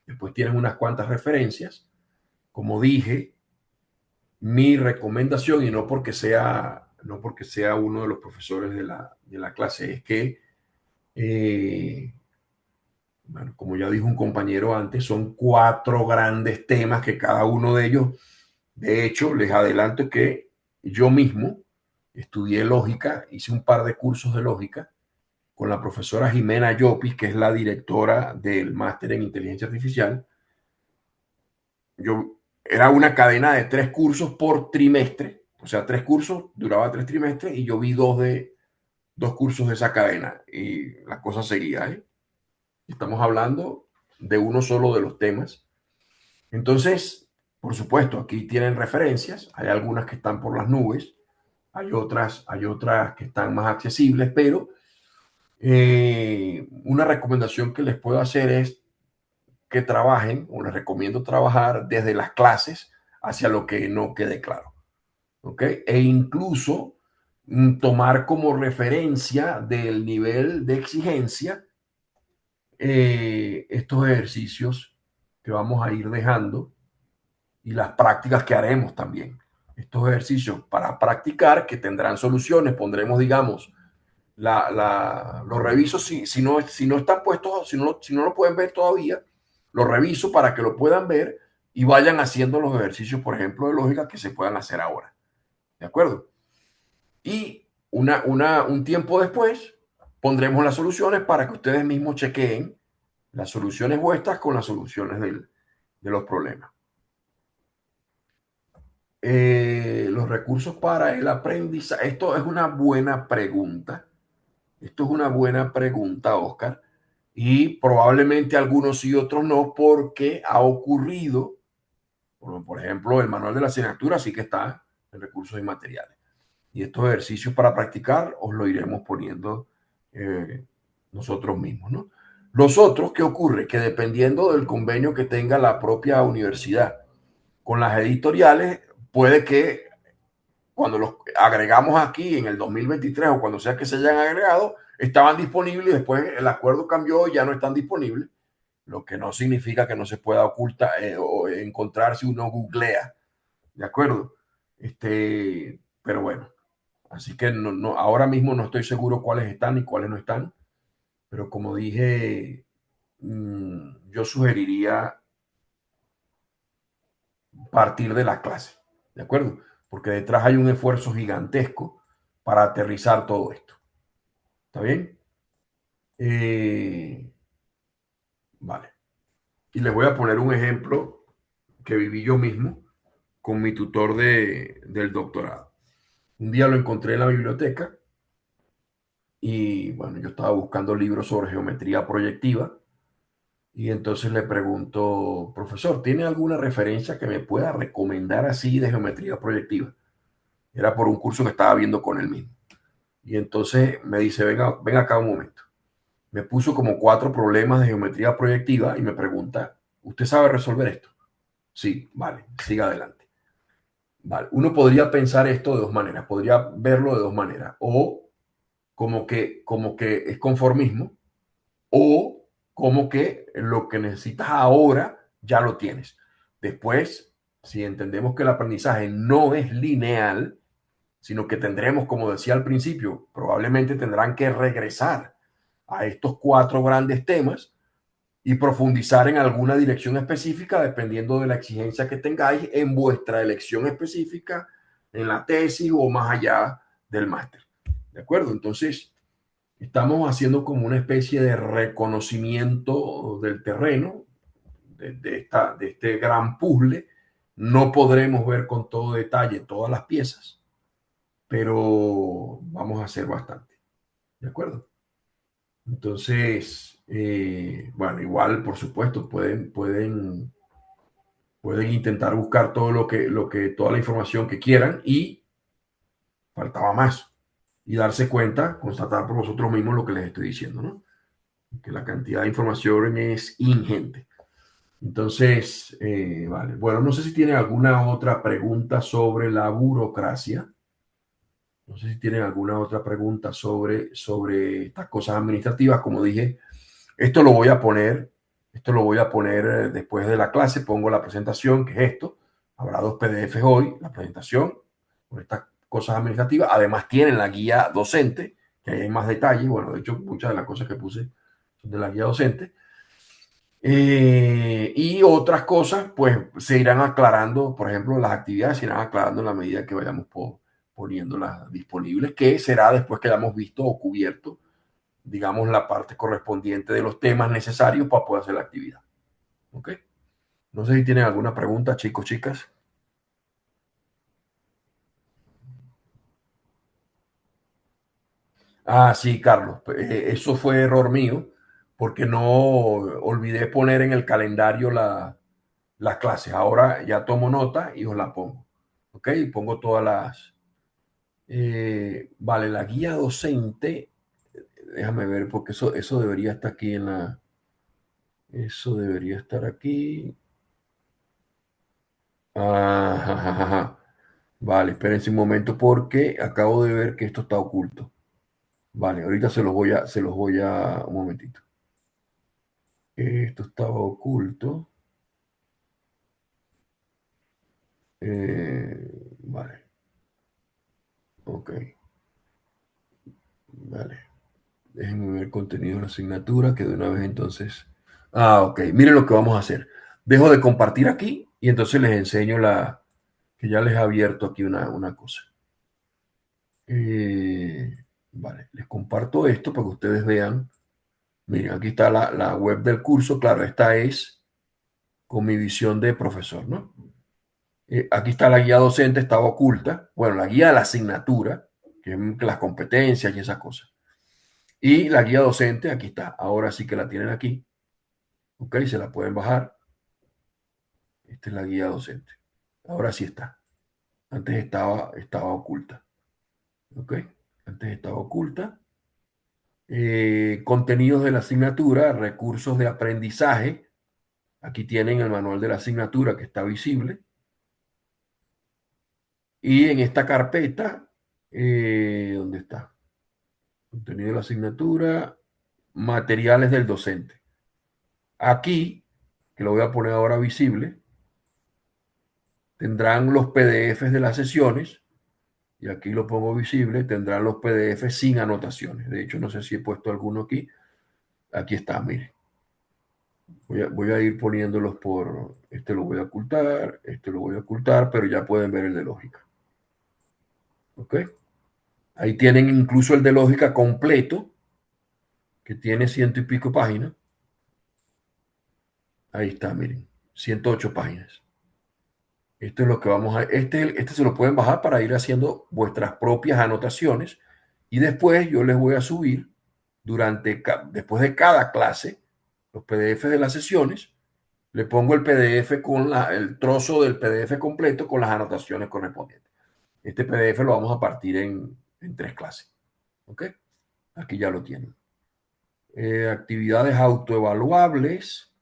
Después tienen unas cuantas referencias. Como dije, mi recomendación, y no porque sea uno de los profesores de la clase, es que, bueno, como ya dijo un compañero antes, son 4 grandes temas que cada uno de ellos, de hecho, les adelanto que yo mismo estudié lógica, hice un par de cursos de lógica con la profesora Jimena Llopis, que es la directora del máster en inteligencia artificial. Era una cadena de 3 cursos por trimestre, o sea, 3 cursos, duraba 3 trimestres, y yo vi 2 cursos de esa cadena, y la cosa seguía, ¿eh? Estamos hablando de uno solo de los temas. Entonces, por supuesto, aquí tienen referencias, hay algunas que están por las nubes, hay otras que están más accesibles, pero una recomendación que les puedo hacer es que trabajen, o les recomiendo trabajar desde las clases hacia lo que no quede claro. ¿Ok? E incluso tomar como referencia del nivel de exigencia estos ejercicios que vamos a ir dejando y las prácticas que haremos también. Estos ejercicios para practicar que tendrán soluciones, pondremos, digamos, los reviso si no están puestos, si no lo pueden ver todavía, los reviso para que lo puedan ver y vayan haciendo los ejercicios, por ejemplo, de lógica que se puedan hacer ahora. ¿De acuerdo? Y un tiempo después pondremos las soluciones para que ustedes mismos chequeen las soluciones vuestras con las soluciones de los problemas. Los recursos para el aprendizaje. Esto es una buena pregunta. Esto es una buena pregunta, Oscar. Y probablemente algunos sí, otros no, porque ha ocurrido, por ejemplo, el manual de la asignatura sí que está en recursos y materiales. Y estos ejercicios para practicar os lo iremos poniendo nosotros mismos, ¿no? Los otros, ¿qué ocurre? Que dependiendo del convenio que tenga la propia universidad con las editoriales, puede que cuando los agregamos aquí en el 2023 o cuando sea que se hayan agregado, estaban disponibles y después el acuerdo cambió y ya no están disponibles, lo que no significa que no se pueda ocultar o encontrar si uno googlea, ¿de acuerdo? Pero bueno, así que ahora mismo no estoy seguro cuáles están y cuáles no están, pero como dije, yo sugeriría partir de la clase, ¿de acuerdo? Porque detrás hay un esfuerzo gigantesco para aterrizar todo esto. ¿Está bien? Vale. Y les voy a poner un ejemplo que viví yo mismo con mi tutor del doctorado. Un día lo encontré en la biblioteca y bueno, yo estaba buscando libros sobre geometría proyectiva y entonces le pregunto, profesor, ¿tiene alguna referencia que me pueda recomendar así de geometría proyectiva? Era por un curso que estaba viendo con él mismo. Y entonces me dice, venga acá un momento. Me puso como 4 problemas de geometría proyectiva y me pregunta, ¿Usted sabe resolver esto? Sí, vale, siga adelante. Vale, uno podría pensar esto de dos maneras, podría verlo de dos maneras, o como que es conformismo, o como que lo que necesitas ahora ya lo tienes. Después, si entendemos que el aprendizaje no es lineal, sino que tendremos, como decía al principio, probablemente tendrán que regresar a estos cuatro grandes temas y profundizar en alguna dirección específica dependiendo de la exigencia que tengáis en vuestra elección específica, en la tesis o más allá del máster. ¿De acuerdo? Entonces, estamos haciendo como una especie de reconocimiento del terreno, de este gran puzzle. No podremos ver con todo detalle todas las piezas, pero vamos a hacer bastante. ¿De acuerdo? Entonces, bueno, igual, por supuesto, pueden intentar buscar todo toda la información que quieran y faltaba más. Y darse cuenta, constatar por vosotros mismos lo que les estoy diciendo, ¿no? Que la cantidad de información es ingente. Entonces, vale. Bueno, no sé si tienen alguna otra pregunta sobre la burocracia. No sé si tienen alguna otra pregunta sobre estas cosas administrativas. Como dije, esto lo voy a poner, esto lo voy a poner después de la clase. Pongo la presentación, que es esto. Habrá dos PDFs hoy, la presentación con estas cosas administrativas. Además, tienen la guía docente, que ahí hay más detalles. Bueno, de hecho, muchas de las cosas que puse son de la guía docente. Y otras cosas, pues se irán aclarando, por ejemplo, las actividades se irán aclarando en la medida que vayamos poniéndolas disponibles, que será después que hayamos visto o cubierto, digamos, la parte correspondiente de los temas necesarios para poder hacer la actividad. ¿Ok? No sé si tienen alguna pregunta, chicos, chicas. Ah, sí, Carlos, eso fue error mío, porque no olvidé poner en el calendario las clases. Ahora ya tomo nota y os la pongo. ¿Ok? Y pongo todas las, vale, la guía docente, déjame ver, porque eso debería estar aquí eso debería estar aquí. Ajá. Vale, espérense un momento porque acabo de ver que esto está oculto. Vale, ahorita un momentito. Esto estaba oculto. Vale, ok, vale. Déjenme ver el contenido de la asignatura, que de una vez entonces. Ah, ok. Miren lo que vamos a hacer. Dejo de compartir aquí y entonces les enseño que ya les he abierto aquí una cosa. Eh, vale, les comparto esto para que ustedes vean. Miren, aquí está la web del curso. Claro, esta es con mi visión de profesor, ¿no? Aquí está la guía docente, estaba oculta. Bueno, la guía de la asignatura, que es las competencias y esas cosas. Y la guía docente, aquí está. Ahora sí que la tienen aquí. Ok, se la pueden bajar. Esta es la guía docente. Ahora sí está. Antes estaba oculta. Ok, antes estaba oculta. Contenidos de la asignatura, recursos de aprendizaje. Aquí tienen el manual de la asignatura que está visible. Y en esta carpeta, ¿dónde está? Contenido de la asignatura, materiales del docente. Aquí, que lo voy a poner ahora visible, tendrán los PDFs de las sesiones. Y aquí lo pongo visible, tendrán los PDFs sin anotaciones. De hecho, no sé si he puesto alguno aquí. Aquí está, miren. Voy a ir poniéndolos este lo voy a ocultar, este lo voy a ocultar, pero ya pueden ver el de lógica. ¿Ok? Ahí tienen incluso el de lógica completo, que tiene ciento y pico páginas. Ahí está, miren, 108 páginas. Esto es lo que vamos a... Este se lo pueden bajar para ir haciendo vuestras propias anotaciones y después yo les voy a subir después de cada clase los PDF de las sesiones. Le pongo el PDF con el trozo del PDF completo con las anotaciones correspondientes. Este PDF lo vamos a partir en tres clases. ¿Ok? Aquí ya lo tienen. Actividades autoevaluables.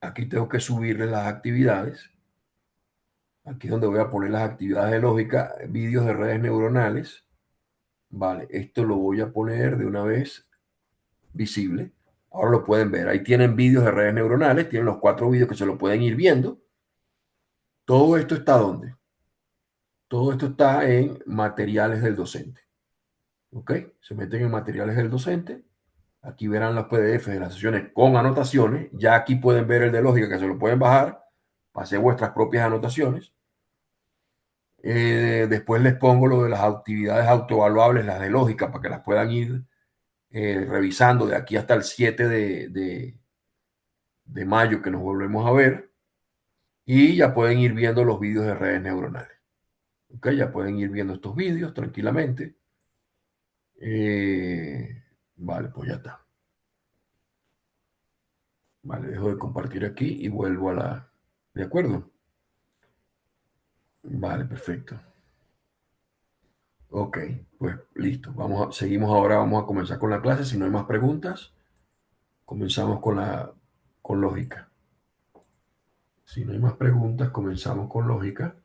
Aquí tengo que subirle las actividades. Aquí es donde voy a poner las actividades de lógica, vídeos de redes neuronales. Vale, esto lo voy a poner de una vez visible. Ahora lo pueden ver. Ahí tienen vídeos de redes neuronales, tienen los 4 vídeos que se lo pueden ir viendo. Todo esto está ¿dónde? Todo esto está en materiales del docente. ¿Ok? Se meten en materiales del docente. Aquí verán los PDF de las sesiones con anotaciones. Ya aquí pueden ver el de lógica que se lo pueden bajar para hacer vuestras propias anotaciones. Después les pongo lo de las actividades autoevaluables, las de lógica, para que las puedan ir revisando de aquí hasta el 7 de mayo que nos volvemos a ver. Y ya pueden ir viendo los vídeos de redes neuronales. ¿Ok? Ya pueden ir viendo estos vídeos tranquilamente. Vale, pues ya está. Vale, dejo de compartir aquí y vuelvo a la... ¿De acuerdo? Vale, perfecto. Ok, pues listo. Seguimos ahora, vamos a comenzar con la clase. Si no hay más preguntas, comenzamos con lógica. Si no hay más preguntas, comenzamos con lógica.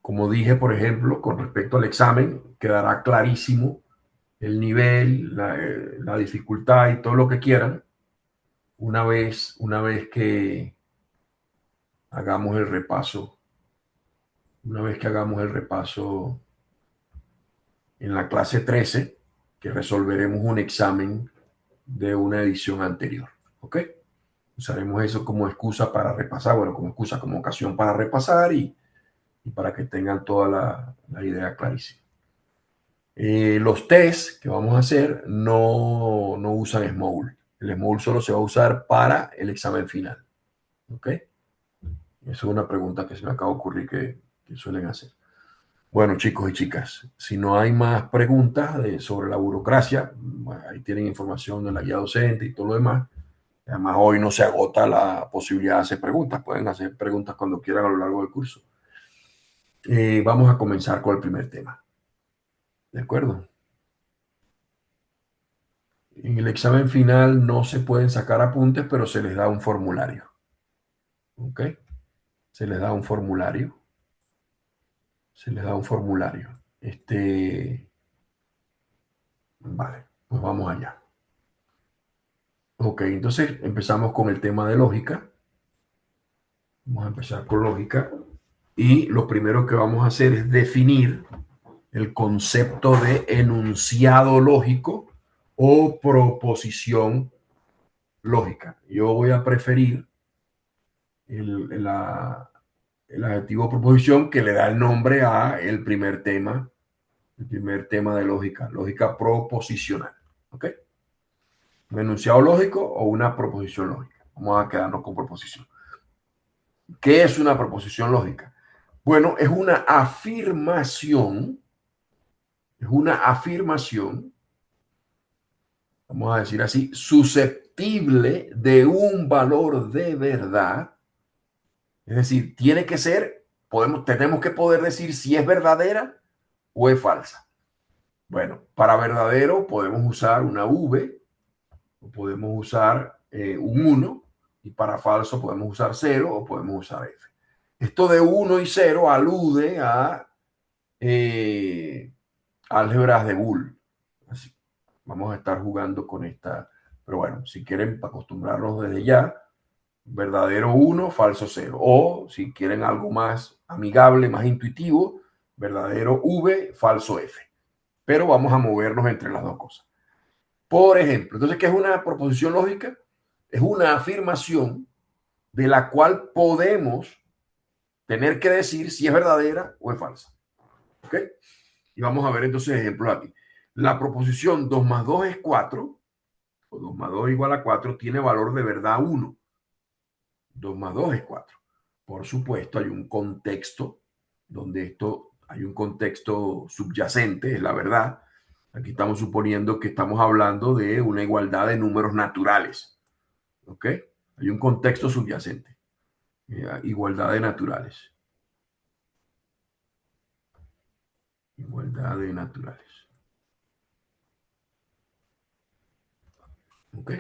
Como dije, por ejemplo, con respecto al examen, quedará clarísimo el nivel, la dificultad y todo lo que quieran una vez que hagamos el repaso, una vez que hagamos el repaso en la clase 13, que resolveremos un examen de una edición anterior. ¿Ok? Usaremos eso como excusa para repasar, bueno, como excusa, como ocasión para repasar y para que tengan toda la idea clarísima. Los test que vamos a hacer no usan SMOUL. El SMOUL solo se va a usar para el examen final. ¿Ok? Esa es una pregunta que se me acaba de ocurrir que suelen hacer. Bueno, chicos y chicas, si no hay más preguntas sobre la burocracia, bueno, ahí tienen información de la guía docente y todo lo demás. Además, hoy no se agota la posibilidad de hacer preguntas. Pueden hacer preguntas cuando quieran a lo largo del curso. Vamos a comenzar con el primer tema. ¿De acuerdo? En el examen final no se pueden sacar apuntes, pero se les da un formulario. ¿Ok? Se les da un formulario. Se les da un formulario. Vale, pues vamos allá. Ok, entonces empezamos con el tema de lógica. Vamos a empezar con lógica. Y lo primero que vamos a hacer es definir el concepto de enunciado lógico o proposición lógica. Yo voy a preferir el, la, el adjetivo proposición que le da el nombre a el primer tema de lógica, lógica proposicional. ¿Ok? Un enunciado lógico o una proposición lógica. Vamos a quedarnos con proposición. ¿Qué es una proposición lógica? Bueno, es una afirmación, vamos a decir así, susceptible de un valor de verdad. Es decir, tiene que ser, tenemos que poder decir si es verdadera o es falsa. Bueno, para verdadero podemos usar una V, o podemos usar un 1, y para falso podemos usar 0 o podemos usar F. Esto de 1 y 0 alude a álgebras de Boole. Así, vamos a estar jugando con esta, pero bueno, si quieren acostumbrarnos desde ya, verdadero 1, falso 0. O si quieren algo más amigable, más intuitivo, verdadero V, falso F. Pero vamos a movernos entre las dos cosas. Por ejemplo, entonces, ¿qué es una proposición lógica? Es una afirmación de la cual podemos tener que decir si es verdadera o es falsa. ¿Ok? Y vamos a ver entonces ejemplos aquí. La proposición 2 más 2 es 4, o 2 más 2 igual a 4, tiene valor de verdad 1. 2 más 2 es 4. Por supuesto, hay un contexto donde hay un contexto subyacente, es la verdad. Aquí estamos suponiendo que estamos hablando de una igualdad de números naturales. ¿Ok? Hay un contexto subyacente. Igualdad de naturales. Igualdad de naturales. ¿Ok?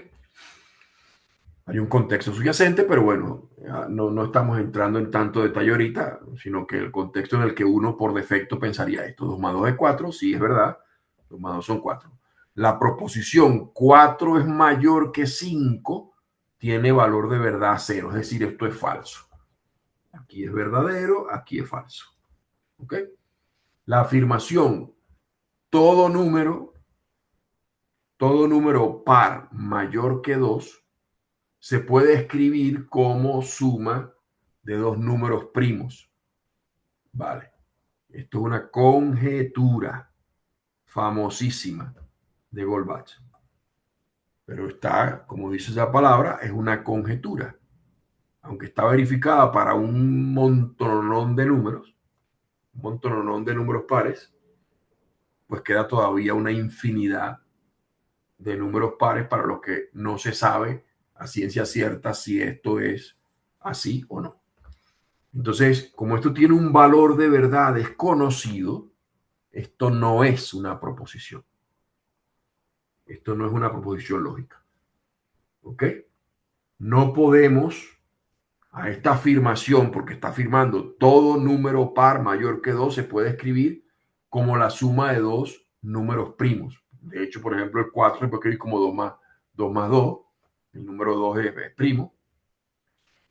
Hay un contexto subyacente, pero bueno, no estamos entrando en tanto detalle ahorita, sino que el contexto en el que uno por defecto pensaría esto. 2 más 2 es 4, sí es verdad, 2 más 2 son 4. La proposición 4 es mayor que 5 tiene valor de verdad cero, es decir, esto es falso. Aquí es verdadero, aquí es falso. ¿Ok? La afirmación, todo número par mayor que 2 se puede escribir como suma de dos números primos. Vale. Esto es una conjetura famosísima de Goldbach. Pero está, como dice esa palabra, es una conjetura. Aunque está verificada para un montonón de números pares, pues queda todavía una infinidad de números pares para los que no se sabe a ciencia cierta si esto es así o no. Entonces, como esto tiene un valor de verdad desconocido, esto no es una proposición. Esto no es una proposición lógica. ¿Ok? No podemos a esta afirmación, porque está afirmando todo número par mayor que 2 se puede escribir como la suma de dos números primos. De hecho, por ejemplo, el 4 se puede escribir como 2 más 2. El número 2 es primo.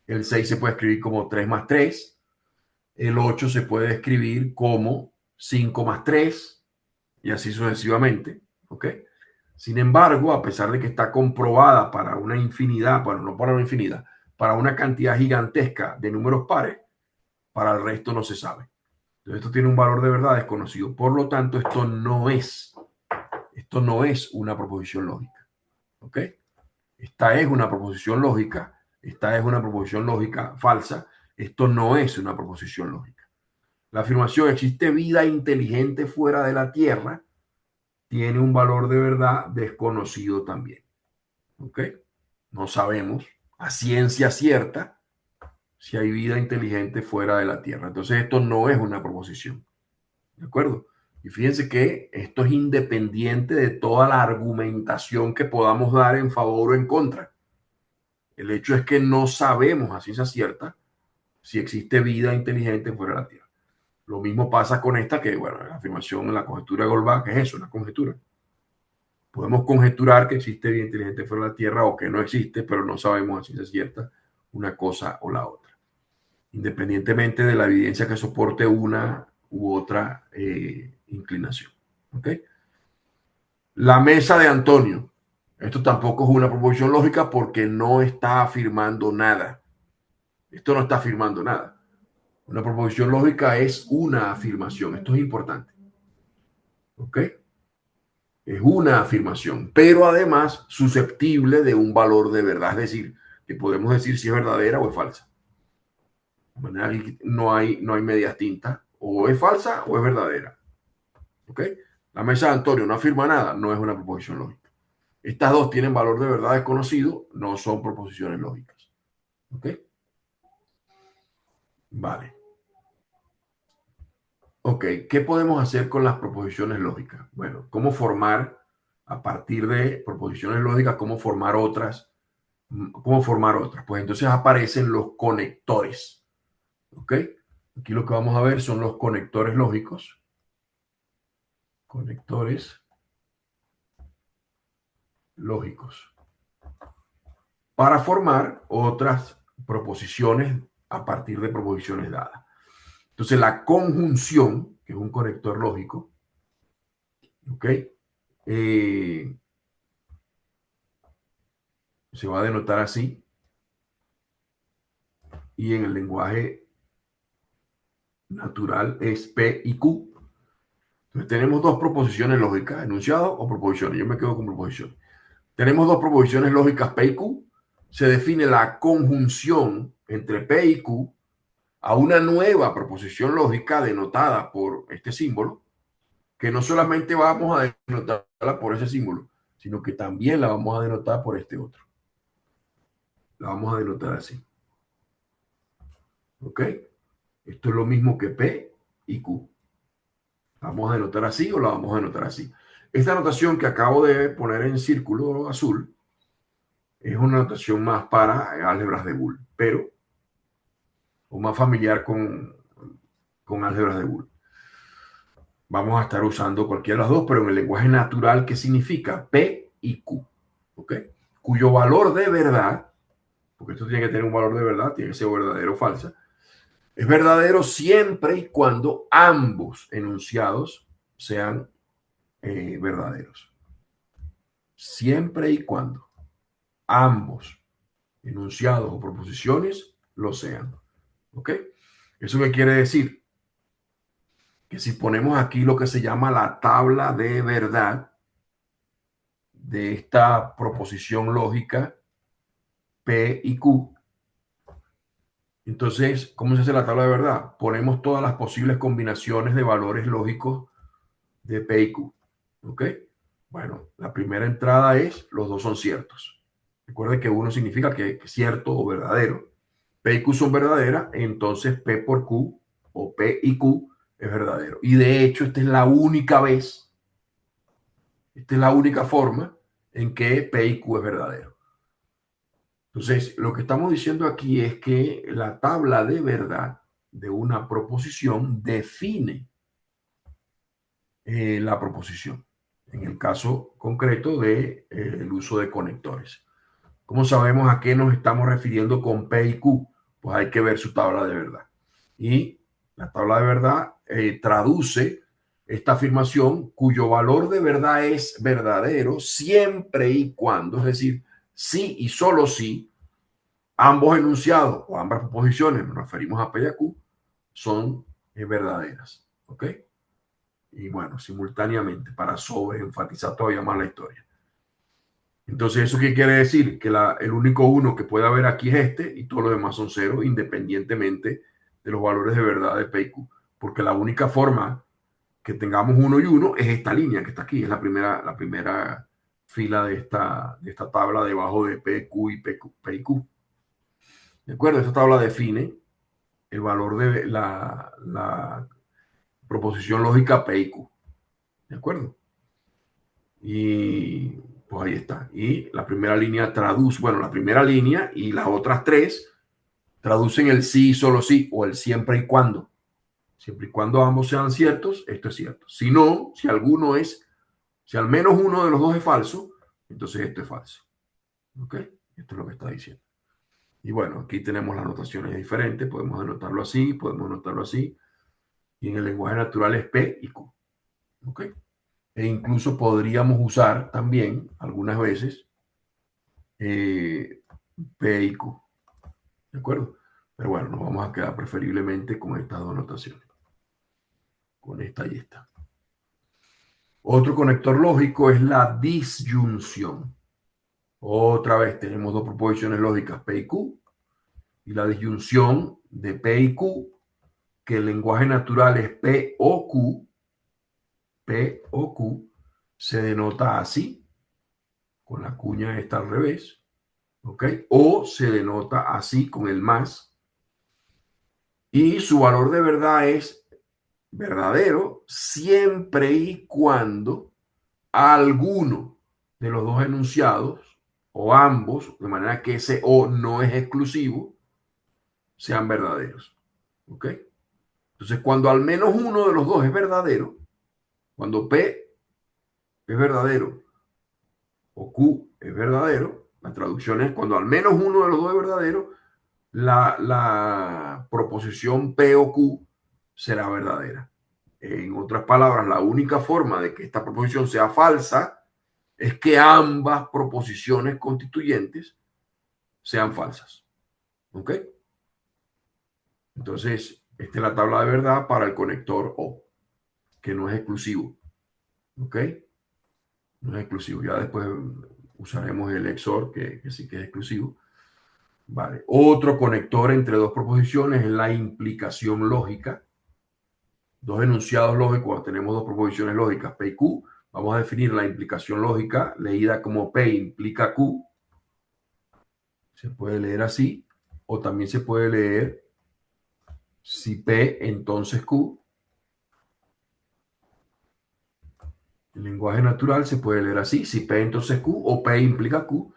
El 6 se puede escribir como 3 más 3. El 8 se puede escribir como 5 más 3 y así sucesivamente. ¿Ok? Sin embargo, a pesar de que está comprobada para una infinidad, bueno, no para una infinidad, para una cantidad gigantesca de números pares, para el resto no se sabe. Entonces, esto tiene un valor de verdad desconocido. Por lo tanto, esto no es una proposición lógica. ¿Ok? Esta es una proposición lógica, esta es una proposición lógica falsa, esto no es una proposición lógica. La afirmación existe vida inteligente fuera de la Tierra tiene un valor de verdad desconocido también. ¿Ok? No sabemos a ciencia cierta si hay vida inteligente fuera de la Tierra. Entonces esto no es una proposición. ¿De acuerdo? Y fíjense que esto es independiente de toda la argumentación que podamos dar en favor o en contra. El hecho es que no sabemos a ciencia cierta si existe vida inteligente fuera de la Tierra. Lo mismo pasa con esta que, bueno, la afirmación en la conjetura de Goldbach es eso, una conjetura. Podemos conjeturar que existe vida inteligente fuera de la Tierra o que no existe, pero no sabemos a ciencia cierta una cosa o la otra, independientemente de la evidencia que soporte una u otra inclinación. ¿Ok? La mesa de Antonio. Esto tampoco es una proposición lógica porque no está afirmando nada. Esto no está afirmando nada. Una proposición lógica es una afirmación. Esto es importante. ¿Ok? Es una afirmación, pero además susceptible de un valor de verdad. Es decir, que podemos decir si es verdadera o es falsa. De manera que no hay medias tintas. O es falsa o es verdadera. ¿Ok? La mesa de Antonio no afirma nada, no es una proposición lógica. Estas dos tienen valor de verdad desconocido, no son proposiciones lógicas. ¿Ok? Vale. Ok, ¿qué podemos hacer con las proposiciones lógicas? Bueno, ¿cómo formar a partir de proposiciones lógicas, cómo formar otras? ¿Cómo formar otras? Pues entonces aparecen los conectores. ¿Ok? Aquí lo que vamos a ver son los conectores lógicos. Conectores lógicos. Para formar otras proposiciones a partir de proposiciones dadas. Entonces la conjunción, que es un conector lógico, ¿ok? Se va a denotar así y en el lenguaje natural es P y Q. Entonces tenemos dos proposiciones lógicas, enunciado o proposiciones. Yo me quedo con proposiciones. Tenemos dos proposiciones lógicas P y Q. Se define la conjunción entre P y Q a una nueva proposición lógica denotada por este símbolo, que no solamente vamos a denotarla por ese símbolo, sino que también la vamos a denotar por este otro. La vamos a denotar así. ¿Ok? Esto es lo mismo que P y Q. ¿La vamos a denotar así o la vamos a denotar así? Esta notación que acabo de poner en círculo azul Es una notación más para álgebras de Boole, pero, o más familiar con álgebras de Boole. Vamos a estar usando cualquiera de las dos, pero en el lenguaje natural, ¿qué significa? P y Q, ¿ok? Cuyo valor de verdad, porque esto tiene que tener un valor de verdad, tiene que ser verdadero o falsa, es verdadero siempre y cuando ambos enunciados sean verdaderos. Siempre y cuando ambos enunciados o proposiciones lo sean. ¿Ok? ¿Eso qué quiere decir? Que si ponemos aquí lo que se llama la tabla de verdad de esta proposición lógica P y Q, entonces, ¿cómo se hace la tabla de verdad? Ponemos todas las posibles combinaciones de valores lógicos de P y Q. ¿Ok? Bueno, la primera entrada es los dos son ciertos. Recuerden que uno significa que es cierto o verdadero. P y Q son verdaderas, entonces P por Q o P y Q es verdadero. Y de hecho, esta es la única forma en que P y Q es verdadero. Entonces, lo que estamos diciendo aquí es que la tabla de verdad de una proposición define la proposición. En el caso concreto de el uso de conectores. ¿Cómo sabemos a qué nos estamos refiriendo con P y Q? Pues hay que ver su tabla de verdad. Y la tabla de verdad traduce esta afirmación cuyo valor de verdad es verdadero siempre y cuando, es decir, si y solo si ambos enunciados o ambas proposiciones, nos referimos a P y a Q, son verdaderas. ¿Ok? Y bueno, simultáneamente, para sobreenfatizar todavía más la historia. Entonces, ¿eso qué quiere decir? Que el único uno que puede haber aquí es este y todos los demás son cero, independientemente de los valores de verdad de P y Q. Porque la única forma que tengamos uno y uno es esta línea que está aquí, es la primera fila de esta tabla debajo de P, Q y P y Q. ¿De acuerdo? Esta tabla define el valor de la proposición lógica P y Q. ¿De acuerdo? Y pues ahí está. Y la primera línea traduce, bueno, la primera línea y las otras tres traducen el sí y solo sí o el siempre y cuando. Siempre y cuando ambos sean ciertos, esto es cierto. Si no, si al menos uno de los dos es falso, entonces esto es falso. ¿Ok? Esto es lo que está diciendo. Y bueno, aquí tenemos las notaciones diferentes. Podemos anotarlo así, podemos anotarlo así. Y en el lenguaje natural es P y Q. ¿Ok? E incluso podríamos usar también algunas veces eh, P y Q. ¿De acuerdo? Pero bueno, nos vamos a quedar preferiblemente con estas dos notaciones. Con esta y esta. Otro conector lógico es la disyunción. Otra vez tenemos dos proposiciones lógicas P y Q. Y la disyunción de P y Q, que el lenguaje natural es P o Q. P o Q se denota así, con la cuña esta al revés. ¿Ok? O se denota así con el más. Y su valor de verdad es verdadero siempre y cuando alguno de los dos enunciados o ambos, de manera que ese o no es exclusivo, sean verdaderos. ¿Ok? Entonces, cuando al menos uno de los dos es verdadero, cuando P es verdadero o Q es verdadero, la traducción es cuando al menos uno de los dos es verdadero, la proposición P o Q será verdadera. En otras palabras, la única forma de que esta proposición sea falsa es que ambas proposiciones constituyentes sean falsas. ¿Ok? Entonces, esta es la tabla de verdad para el conector O, que no es exclusivo. ¿Ok? No es exclusivo. Ya después usaremos el XOR, que sí que es exclusivo. Vale. Otro conector entre dos proposiciones es la implicación lógica. Dos enunciados lógicos, cuando tenemos dos proposiciones lógicas, P y Q, vamos a definir la implicación lógica, leída como P implica Q. Se puede leer así, o también se puede leer si P, entonces Q. El lenguaje natural se puede leer así, si P, entonces Q, o P implica Q.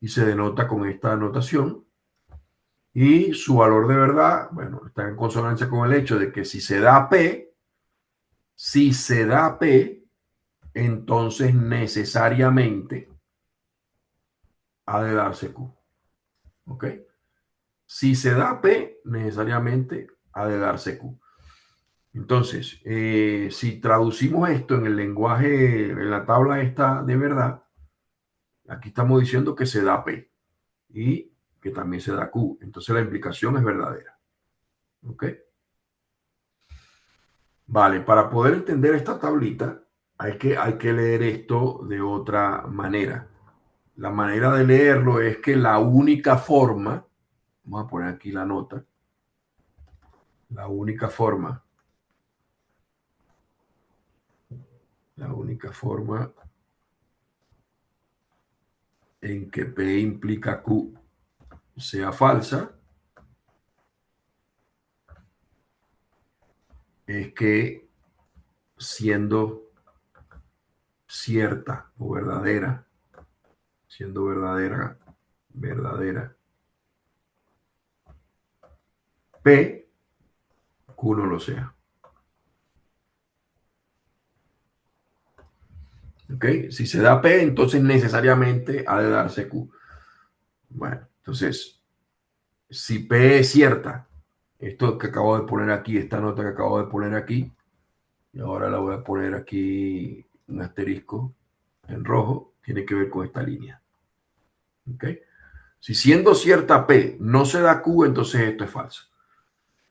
y se denota con esta notación. Y su valor de verdad, bueno, está en consonancia con el hecho de que si se da P, entonces necesariamente ha de darse Q. ¿Ok? Si se da P, necesariamente ha de darse Q. Entonces, si traducimos esto en el lenguaje, en la tabla esta de verdad, aquí estamos diciendo que se da P y que también se da Q. Entonces la implicación es verdadera. ¿Ok? Vale, para poder entender esta tablita, hay que leer esto de otra manera. La manera de leerlo es que la única forma, vamos a poner aquí la nota, la única forma, la única forma en que P implica Q sea falsa es que siendo cierta o verdadera, siendo verdadera, P, Q no lo sea. ¿Ok? Si se da P, entonces necesariamente ha de darse Q. Bueno, entonces, si P es cierta, esto que acabo de poner aquí, esta nota que acabo de poner aquí, y ahora la voy a poner aquí un asterisco en rojo, tiene que ver con esta línea. ¿Ok? Si siendo cierta P no se da Q, entonces esto es falso.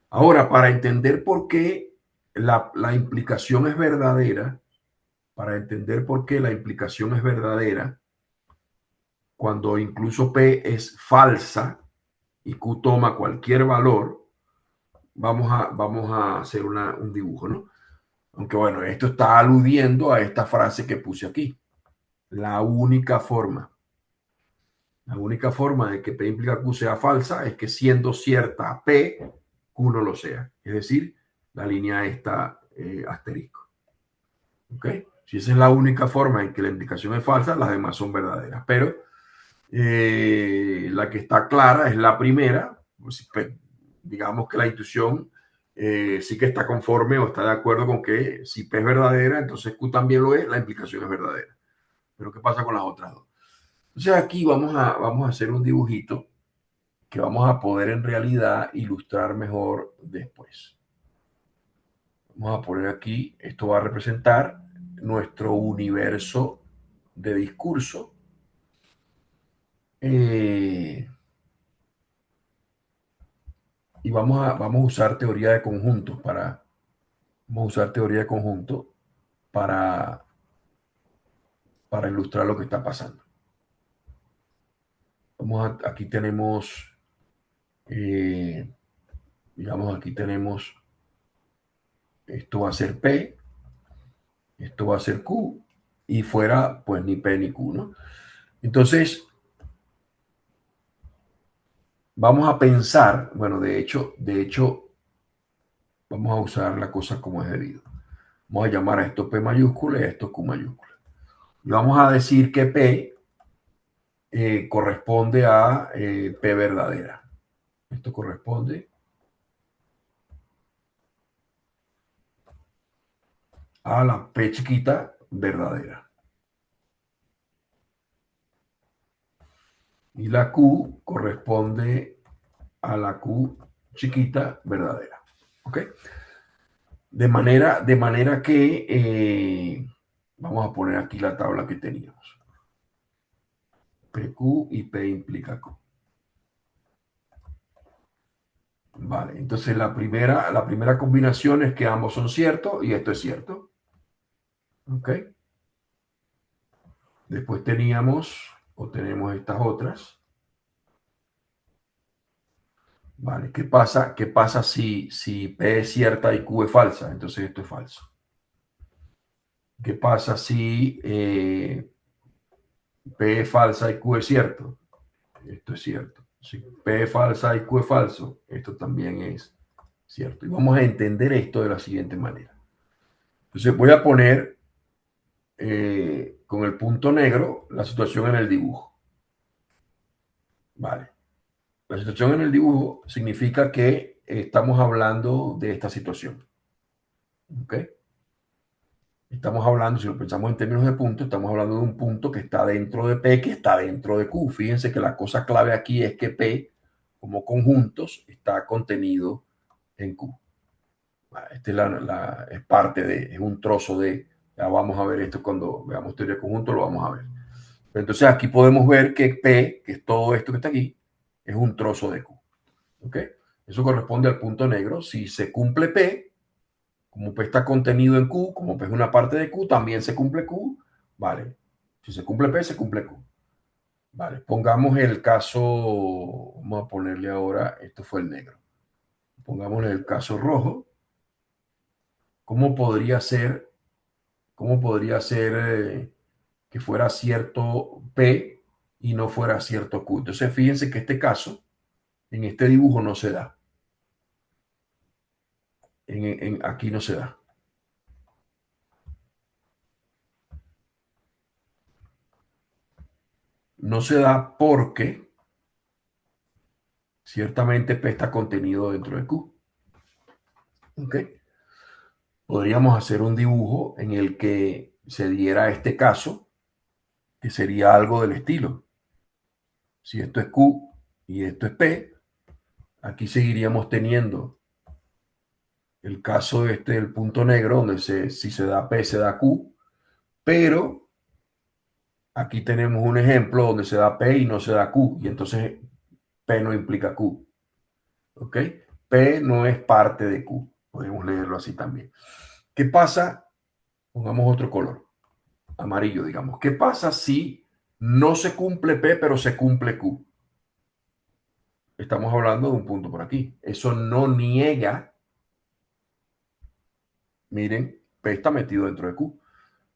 Ahora, para entender por qué la implicación es verdadera, para entender por qué la implicación es verdadera, cuando incluso P es falsa y Q toma cualquier valor, vamos a hacer un dibujo, ¿no? Aunque bueno, esto está aludiendo a esta frase que puse aquí. La única forma, la única forma de que P implica Q sea falsa es que siendo cierta P, Q no lo sea. Es decir, la línea está asterisco. ¿Ok? Si esa es la única forma en que la implicación es falsa, las demás son verdaderas. Pero la que está clara es la primera. Pues, digamos que la intuición sí que está conforme o está de acuerdo con que si P es verdadera, entonces Q también lo es, la implicación es verdadera. Pero ¿qué pasa con las otras dos? Entonces aquí vamos a hacer un dibujito que vamos a poder en realidad ilustrar mejor después. Vamos a poner aquí, esto va a representar nuestro universo de discurso. Y vamos a usar teoría de conjuntos vamos a usar teoría de conjunto para, para ilustrar lo que está pasando. Aquí tenemos, digamos, aquí tenemos, esto va a ser P, esto va a ser Q, y fuera, pues ni P ni Q, ¿no? Entonces, vamos a pensar, bueno, de hecho, vamos a usar la cosa como es debido. Vamos a llamar a esto P mayúscula y a esto Q mayúscula. Y vamos a decir que P corresponde a P verdadera. Esto corresponde a la P chiquita verdadera. Y la Q corresponde a la Q chiquita verdadera. ¿Ok? De manera que vamos a poner aquí la tabla que teníamos. PQ y P implica Q. Vale, entonces la primera combinación es que ambos son ciertos y esto es cierto. ¿Ok? Después teníamos o tenemos estas otras. Vale, ¿qué pasa si P es cierta y Q es falsa? Entonces esto es falso. ¿Qué pasa si P es falsa y Q es cierto? Esto es cierto. Si P es falsa y Q es falso, esto también es cierto. Y vamos a entender esto de la siguiente manera. Entonces voy a poner con el punto negro la situación en el dibujo. Vale. La situación en el dibujo significa que estamos hablando de esta situación. ¿Ok? Estamos hablando, si lo pensamos en términos de punto, estamos hablando de un punto que está dentro de P, que está dentro de Q. Fíjense que la cosa clave aquí es que P, como conjuntos, está contenido en Q. Esta es, es parte de, es un trozo de, ya vamos a ver esto cuando veamos teoría de conjunto, lo vamos a ver. Entonces aquí podemos ver que P, que es todo esto que está aquí, es un trozo de Q. ¿Ok? Eso corresponde al punto negro. Si se cumple P, como P está contenido en Q, como P es una parte de Q, también se cumple Q. Vale. Si se cumple P, se cumple Q. Vale. Pongamos el caso, vamos a ponerle ahora, esto fue el negro. Pongámosle el caso rojo. ¿Cómo podría ser, cómo podría ser que fuera cierto P y no fuera cierto Q? Entonces, fíjense que este caso, en este dibujo no se da. Aquí no se da. No se da porque ciertamente P está contenido dentro de Q. ¿Ok? Podríamos hacer un dibujo en el que se diera este caso, que sería algo del estilo. Si esto es Q y esto es P, aquí seguiríamos teniendo el caso este del punto negro, donde si se da P, se da Q, pero aquí tenemos un ejemplo donde se da P y no se da Q, y entonces P no implica Q. ¿Ok? P no es parte de Q. Podemos leerlo así también. ¿Qué pasa? Pongamos otro color, amarillo, digamos. ¿Qué pasa si no se cumple P, pero se cumple Q? Estamos hablando de un punto por aquí. Eso no niega, miren, P está metido dentro de Q.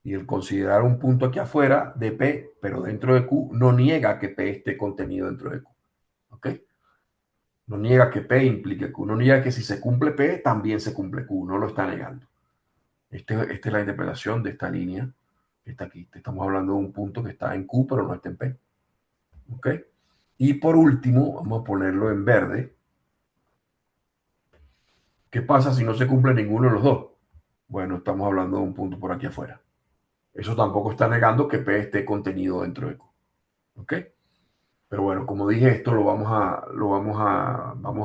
Y el considerar un punto aquí afuera de P, pero dentro de Q, no niega que P esté contenido dentro de Q. ¿Ok? No niega que P implique Q. No niega que si se cumple P, también se cumple Q. No lo está negando. Esta es la interpretación de esta línea que está aquí. Estamos hablando de un punto que está en Q, pero no está en P. ¿Ok? Y por último, vamos a ponerlo en verde. ¿Qué pasa si no se cumple ninguno de los dos? Bueno, estamos hablando de un punto por aquí afuera. Eso tampoco está negando que P esté contenido dentro de Q. ¿Ok? Pero bueno, como dije, esto vamos a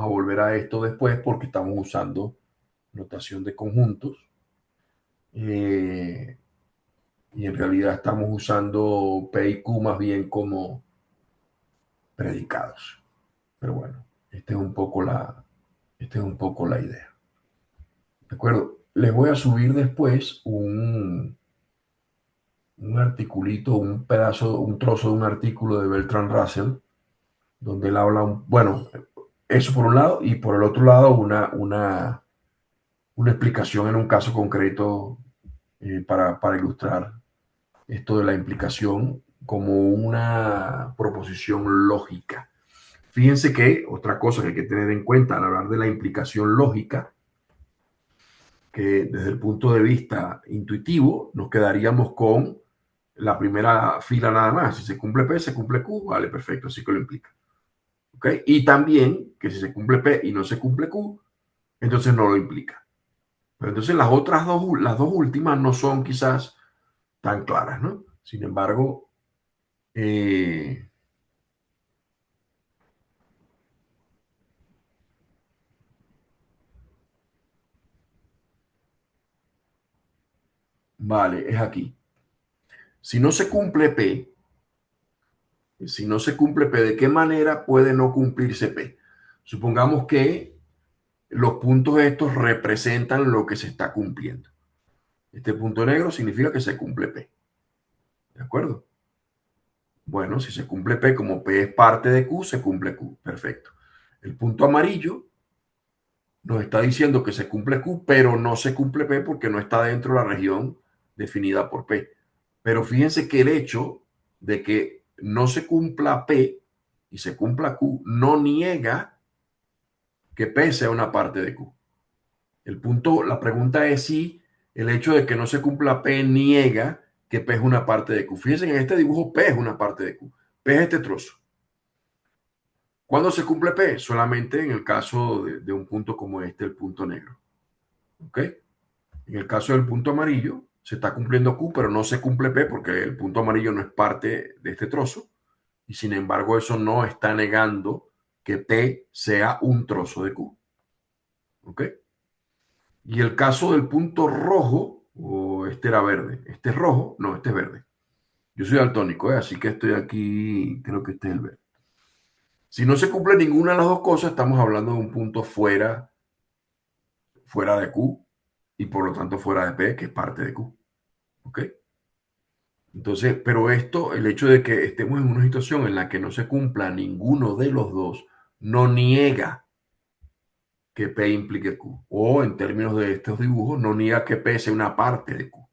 volver a esto después porque estamos usando notación de conjuntos. Eh, y en realidad estamos usando P y Q más bien como predicados. Pero bueno, esta es un poco la idea. ¿De acuerdo? Les voy a subir después un articulito, un pedazo, un trozo de un artículo de Bertrand Russell, donde él habla, bueno, eso por un lado, y por el otro lado una explicación en un caso concreto para ilustrar esto de la implicación como una proposición lógica. Fíjense que otra cosa que hay que tener en cuenta al hablar de la implicación lógica, que desde el punto de vista intuitivo nos quedaríamos con la primera fila nada más. Si se cumple P, se cumple Q, vale, perfecto, así que lo implica. ¿Ok? Y también que si se cumple P y no se cumple Q, entonces no lo implica. Pero entonces las dos últimas no son quizás tan claras, ¿no? Sin embargo, eh, vale, es aquí. Si no se cumple P, si no se cumple P, ¿de qué manera puede no cumplirse P? Supongamos que los puntos estos representan lo que se está cumpliendo. Este punto negro significa que se cumple P. ¿De acuerdo? Bueno, si se cumple P, como P es parte de Q, se cumple Q. Perfecto. El punto amarillo nos está diciendo que se cumple Q, pero no se cumple P porque no está dentro de la región definida por P. Pero fíjense que el hecho de que no se cumpla P y se cumpla Q no niega que P sea una parte de Q. La pregunta es si el hecho de que no se cumpla P niega que P es una parte de Q. Fíjense que en este dibujo P es una parte de Q. P es este trozo. ¿Cuándo se cumple P? Solamente en el caso de un punto como este, el punto negro. ¿Ok? En el caso del punto amarillo, se está cumpliendo Q, pero no se cumple P porque el punto amarillo no es parte de este trozo. Y sin embargo, eso no está negando que P sea un trozo de Q. ¿Ok? Y el caso del punto rojo, o este era verde, este es rojo, no, este es verde. Yo soy daltónico, así que estoy aquí, creo que este es el verde. Si no se cumple ninguna de las dos cosas, estamos hablando de un punto fuera de Q y por lo tanto fuera de P, que es parte de Q. ¿Ok? Entonces, pero esto, el hecho de que estemos en una situación en la que no se cumpla ninguno de los dos, no niega que P implique Q. O en términos de estos dibujos, no niega que P sea una parte de Q.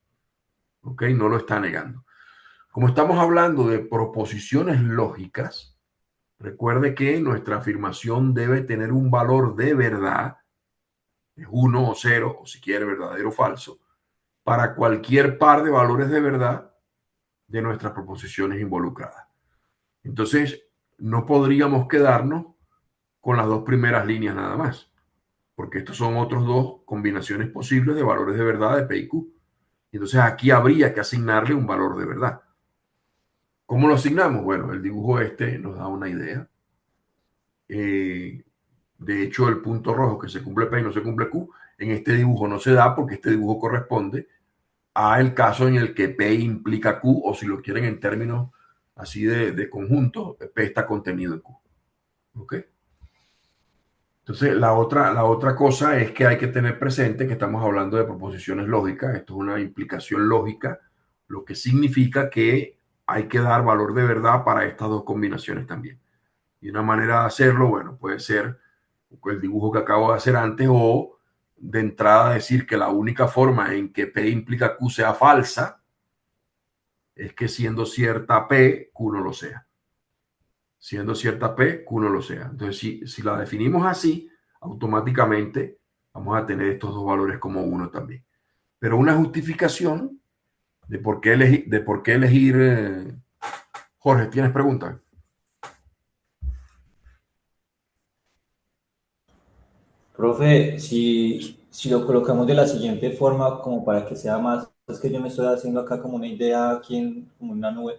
¿Ok? No lo está negando. Como estamos hablando de proposiciones lógicas, recuerde que nuestra afirmación debe tener un valor de verdad, es 1 o 0, o si quiere verdadero o falso, para cualquier par de valores de verdad de nuestras proposiciones involucradas. Entonces, no podríamos quedarnos con las dos primeras líneas nada más, porque estos son otros dos combinaciones posibles de valores de verdad de P y Q. Entonces, aquí habría que asignarle un valor de verdad. ¿Cómo lo asignamos? Bueno, el dibujo este nos da una idea. De hecho, el punto rojo que se cumple P y no se cumple Q, en este dibujo no se da porque este dibujo corresponde a el caso en el que P implica Q, o si lo quieren en términos así de conjunto, P está contenido en Q. ¿Ok? Entonces, la otra cosa es que hay que tener presente que estamos hablando de proposiciones lógicas. Esto es una implicación lógica, lo que significa que hay que dar valor de verdad para estas dos combinaciones también. Y una manera de hacerlo, bueno, puede ser el dibujo que acabo de hacer antes o de entrada decir que la única forma en que P implica Q sea falsa es que siendo cierta P, Q no lo sea. Siendo cierta P, Q no lo sea. Entonces, si la definimos así, automáticamente vamos a tener estos dos valores como uno también. Pero una justificación de por qué elegir Jorge, ¿tienes preguntas? Profe, si lo colocamos de la siguiente forma, como para que sea más, es que yo me estoy haciendo acá como una idea aquí en como una nube.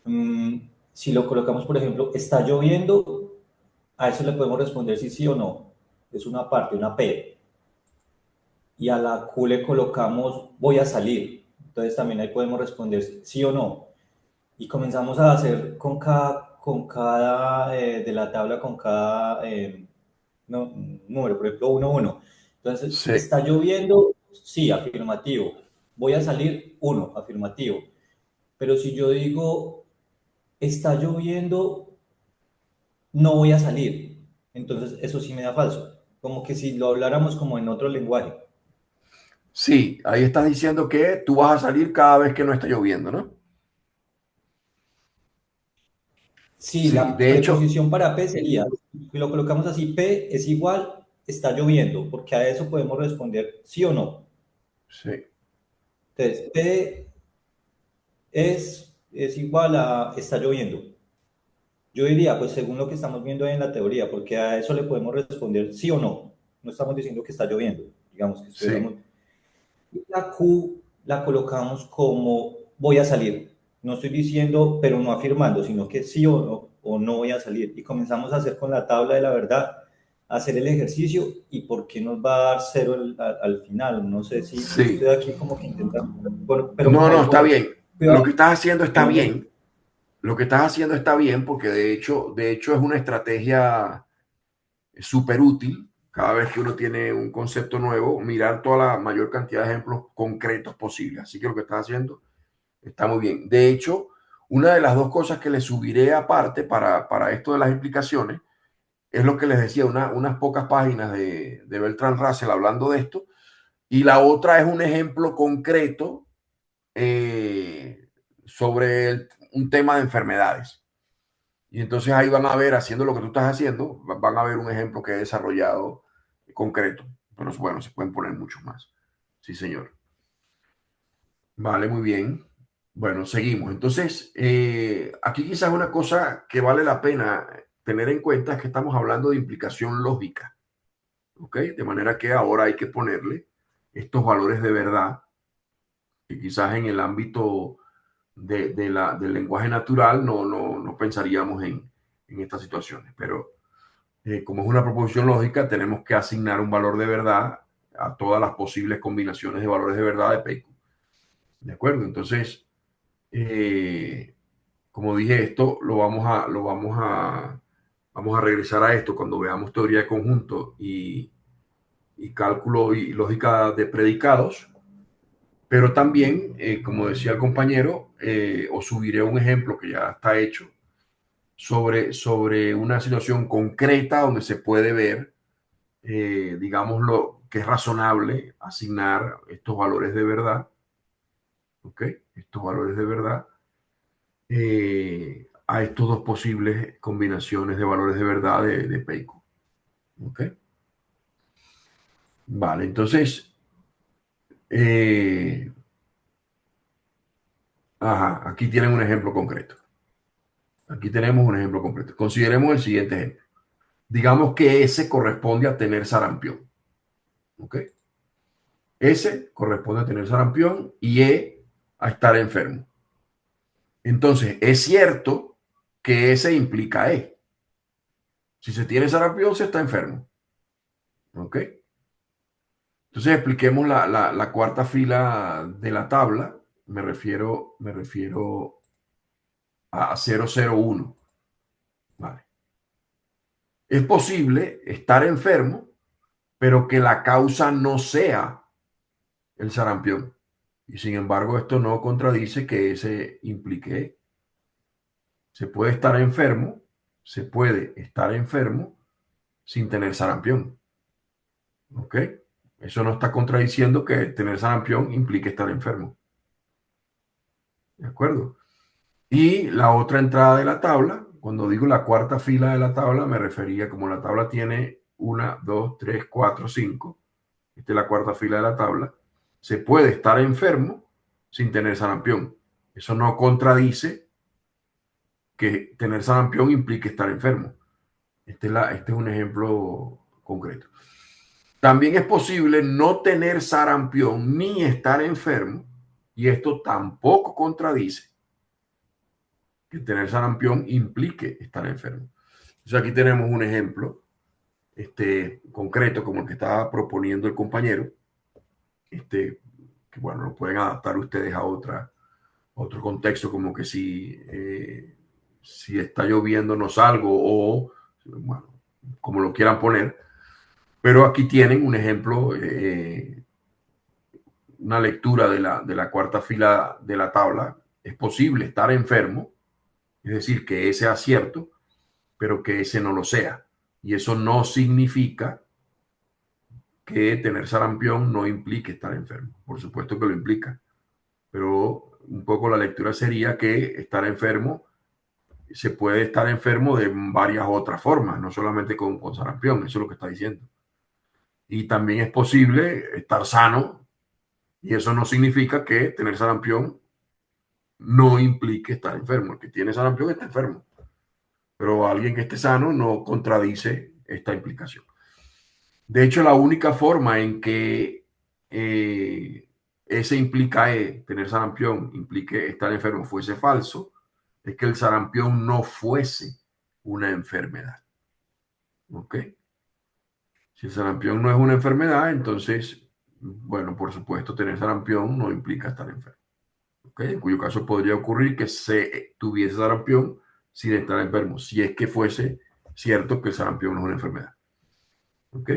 Mm, si lo colocamos, por ejemplo, está lloviendo, a eso le podemos responder si sí o no. Es una parte, una P. Y a la Q le colocamos voy a salir. Entonces también ahí podemos responder sí o no. Y comenzamos a hacer con cada de la tabla, con cada no, número, por ejemplo, 1, 1. Entonces, Sí, ¿está lloviendo? Sí, afirmativo. Voy a salir, 1, afirmativo. Pero si yo digo, está lloviendo, no voy a salir. Entonces, eso sí me da falso. Como que si lo habláramos como en otro lenguaje. sí, ahí estás diciendo que tú vas a salir cada vez que no está lloviendo, ¿no? Sí, Sí, la de hecho, preposición para P sería, si lo colocamos así, P es igual, está lloviendo, porque a eso podemos responder sí o no. sí, Entonces, P es igual a está lloviendo. Yo diría, pues según lo que estamos viendo ahí en la teoría, porque a eso le podemos responder sí o no. No estamos diciendo que está lloviendo, digamos que estuviéramos. sí, Y la Q la colocamos como voy a salir. No estoy diciendo, pero no afirmando, sino que sí o no voy a salir. Y comenzamos a hacer con la tabla de la verdad, a hacer el ejercicio y por qué nos va a dar cero al final. No sé si yo estoy sí. aquí como que intentando, pero No, con no, está algo, bien. Lo cuidado, que estás haciendo que está no se... bien. Lo que estás haciendo está bien porque de hecho es una estrategia súper útil cada vez que uno tiene un concepto nuevo, mirar toda la mayor cantidad de ejemplos concretos posibles. Así que lo que estás haciendo está muy bien. De hecho, una de las dos cosas que le subiré aparte para esto de las implicaciones es lo que les decía, unas pocas páginas de Bertrand Russell hablando de esto. Y la otra es un ejemplo concreto sobre un tema de enfermedades. Y entonces ahí van a ver, haciendo lo que tú estás haciendo, van a ver un ejemplo que he desarrollado concreto. Pero bueno, se pueden poner muchos más. Sí, señor. Vale, muy bien. Bueno, seguimos. Entonces, aquí quizás una cosa que vale la pena. tener en cuenta es que estamos hablando de implicación lógica, ¿ok? De manera que ahora hay que ponerle estos valores de verdad, que quizás en el ámbito del lenguaje natural no pensaríamos en estas situaciones, pero como es una proposición lógica, tenemos que asignar un valor de verdad a todas las posibles combinaciones de valores de verdad de Peyko. ¿De acuerdo? Entonces, como dije, esto vamos a regresar a esto cuando veamos teoría de conjunto y cálculo y lógica de predicados, pero también, como decía el compañero, os subiré un ejemplo que ya está hecho sobre una situación concreta donde se puede ver, digamos, lo que es razonable asignar estos valores de verdad, ¿ok? Estos valores de verdad a estos dos posibles combinaciones de valores de verdad de Peyko, ¿ok? Vale, entonces, aquí tienen un ejemplo concreto. Aquí tenemos un ejemplo concreto. Consideremos el siguiente ejemplo. Digamos que S corresponde a tener sarampión, ¿ok? S corresponde a tener sarampión y E a estar enfermo. Entonces, es cierto que S implica E. Si se tiene sarampión, se está enfermo. ¿Ok? Entonces, expliquemos la cuarta fila de la tabla. Me refiero a 001. Vale. Es posible estar enfermo, pero que la causa no sea el sarampión. Y sin embargo, esto no contradice que ese implique E. Se puede estar enfermo sin tener sarampión. ¿Ok? Eso no está contradiciendo que tener sarampión implique estar enfermo. ¿De acuerdo? Y la otra entrada de la tabla, cuando digo la cuarta fila de la tabla, me refería como la tabla tiene 1, 2, 3, 4, 5. Esta es la cuarta fila de la tabla. Se puede estar enfermo sin tener sarampión. Eso no contradice que tener sarampión implique estar enfermo. Este es un ejemplo concreto. También es posible no tener sarampión ni estar enfermo, y esto tampoco contradice que tener sarampión implique estar enfermo. Entonces aquí tenemos un ejemplo concreto como el que estaba proponiendo el compañero, que bueno, lo pueden adaptar ustedes a otro contexto, como que si está lloviendo no salgo o, bueno, como lo quieran poner. Pero aquí tienen un ejemplo, una lectura de la cuarta fila de la tabla. Es posible estar enfermo, es decir, que ese sea cierto, pero que ese no lo sea. Y eso no significa que tener sarampión no implique estar enfermo. Por supuesto que lo implica, pero un poco la lectura sería que estar enfermo, se puede estar enfermo de varias otras formas, no solamente con sarampión, eso es lo que está diciendo. Y también es posible estar sano, y eso no significa que tener sarampión no implique estar enfermo. El que tiene sarampión está enfermo, pero alguien que esté sano no contradice esta implicación. De hecho, la única forma en que ese implica tener sarampión, implique estar enfermo, fuese falso, es que el sarampión no fuese una enfermedad. ¿Ok? Si el sarampión no es una enfermedad, entonces, bueno, por supuesto, tener sarampión no implica estar enfermo. ¿Ok? En cuyo caso podría ocurrir que se tuviese sarampión sin estar enfermo, si es que fuese cierto que el sarampión no es una enfermedad. ¿Ok?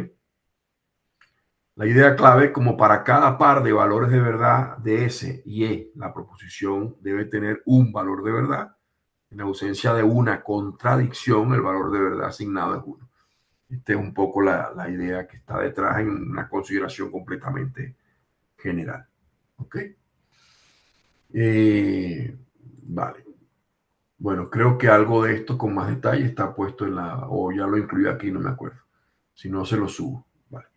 La idea clave, como para cada par de valores de verdad de S y E, la proposición debe tener un valor de verdad. En ausencia de una contradicción, el valor de verdad asignado es 1. Esta es un poco la idea que está detrás en una consideración completamente general. ¿Ok? Vale. Bueno, creo que algo de esto con más detalle está puesto o ya lo incluí aquí, no me acuerdo. Si no, se lo subo. Vale.